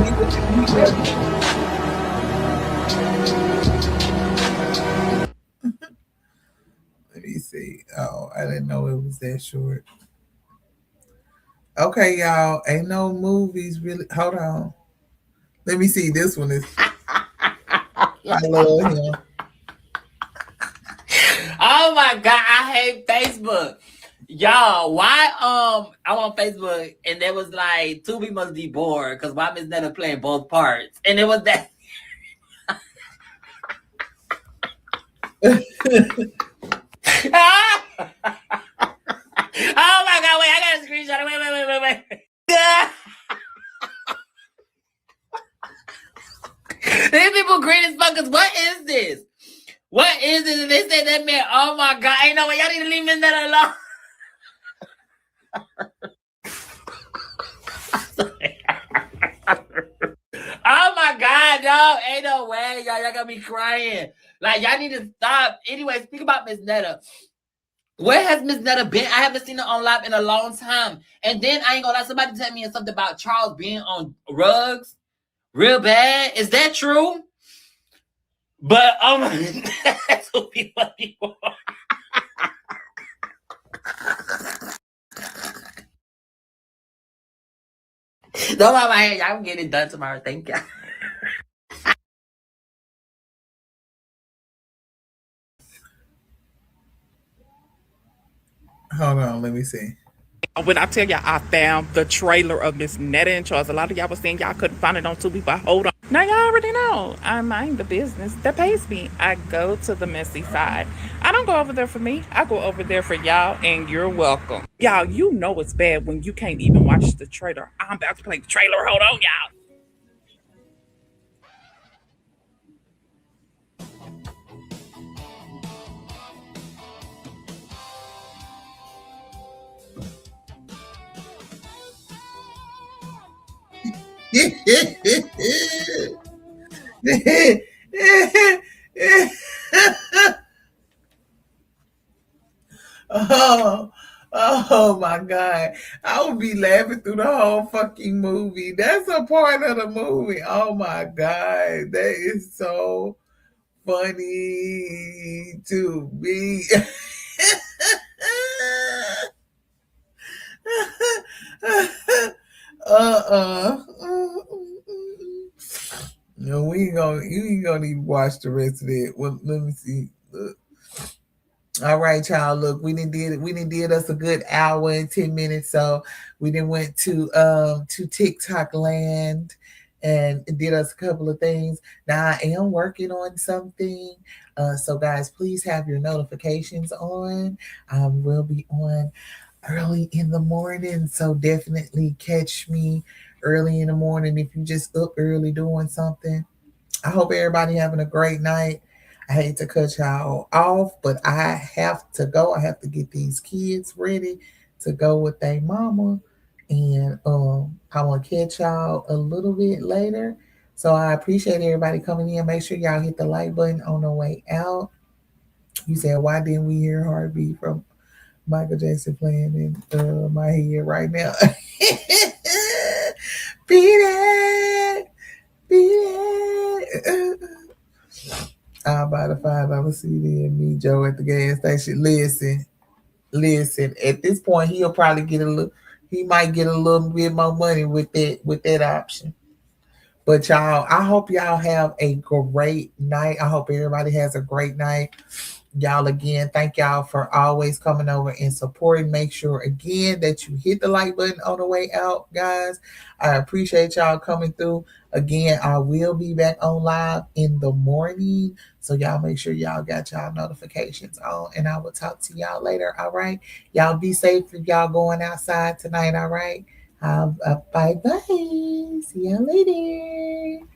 let me see. Oh, I didn't know it was that short. Okay, y'all. Ain't no movies really. Hold on. Let me see. This one is. I love him. Oh my God, I hate Facebook. Y'all, why I'm on Facebook and there was like Tubi must be bored because why Miss Netta playing both parts? And it was that oh my God, wait, I got a screenshot. Wait. These people green as fuck. What is this? What is this? And they said that man, oh my God, ain't no way, y'all need to leave Miss Netta alone. Oh my God, no, ain't no way, y'all got me crying. Like, y'all need to stop. Anyway, speak about Miss Netta. Where has Miss Netta been? I haven't seen her on live in a long time. And then I ain't gonna lie, somebody tell me something about Charles being on rugs real bad. Is that true? But that's what people. Don't lie my head, y'all. I'm getting it done tomorrow. Thank you. Hold on, let me see. When I tell y'all I found the trailer of Miss Netta and Charles, a lot of y'all was saying y'all couldn't find it on Tubi, but hold on. Now y'all already know I mind the business that pays me. I go to the messy side. I don't go over there for me. I go over there for y'all, and you're welcome. Y'all, you know it's bad when you can't even watch the trailer. I'm about to play the trailer. Hold on, y'all. Oh my God. I would be laughing through the whole fucking movie. That's a part of the movie. Oh my God. That is so funny to me. No, you ain't gonna even watch the rest of it. Well, let me see. Look. All right, y'all. Look, we didn't did us a good hour and 10 minutes. So we didn't went to TikTok land and did us a couple of things. Now I am working on something. So guys, please have your notifications on. I will be on early in the morning. So definitely catch me early in the morning if you just up early doing something. I hope everybody having a great night. I hate to cut y'all off, but I have to go. I have to get these kids ready to go with their mama. And I want to catch y'all a little bit later. So I appreciate everybody coming in. Make sure y'all hit the like button on the way out. You said, why didn't we hear Heartbeat from Michael Jackson playing in my head right now? Beat it! Beat it! I'll buy the $5 CD and meet Joe at the gas station. Listen. At this point, he'll probably get a little. He might get a little bit more money with that option. But y'all, I hope y'all have a great night. I hope everybody has a great night. Y'all, again, thank y'all for always coming over and supporting. Make sure again that you hit the like button on the way out, guys. I appreciate y'all coming through. Again, I will be back on live in the morning. So y'all make sure y'all got y'all notifications on, and I will talk to y'all later. All right. Y'all be safe if y'all going outside tonight. All right. Bye bye. See y'all later.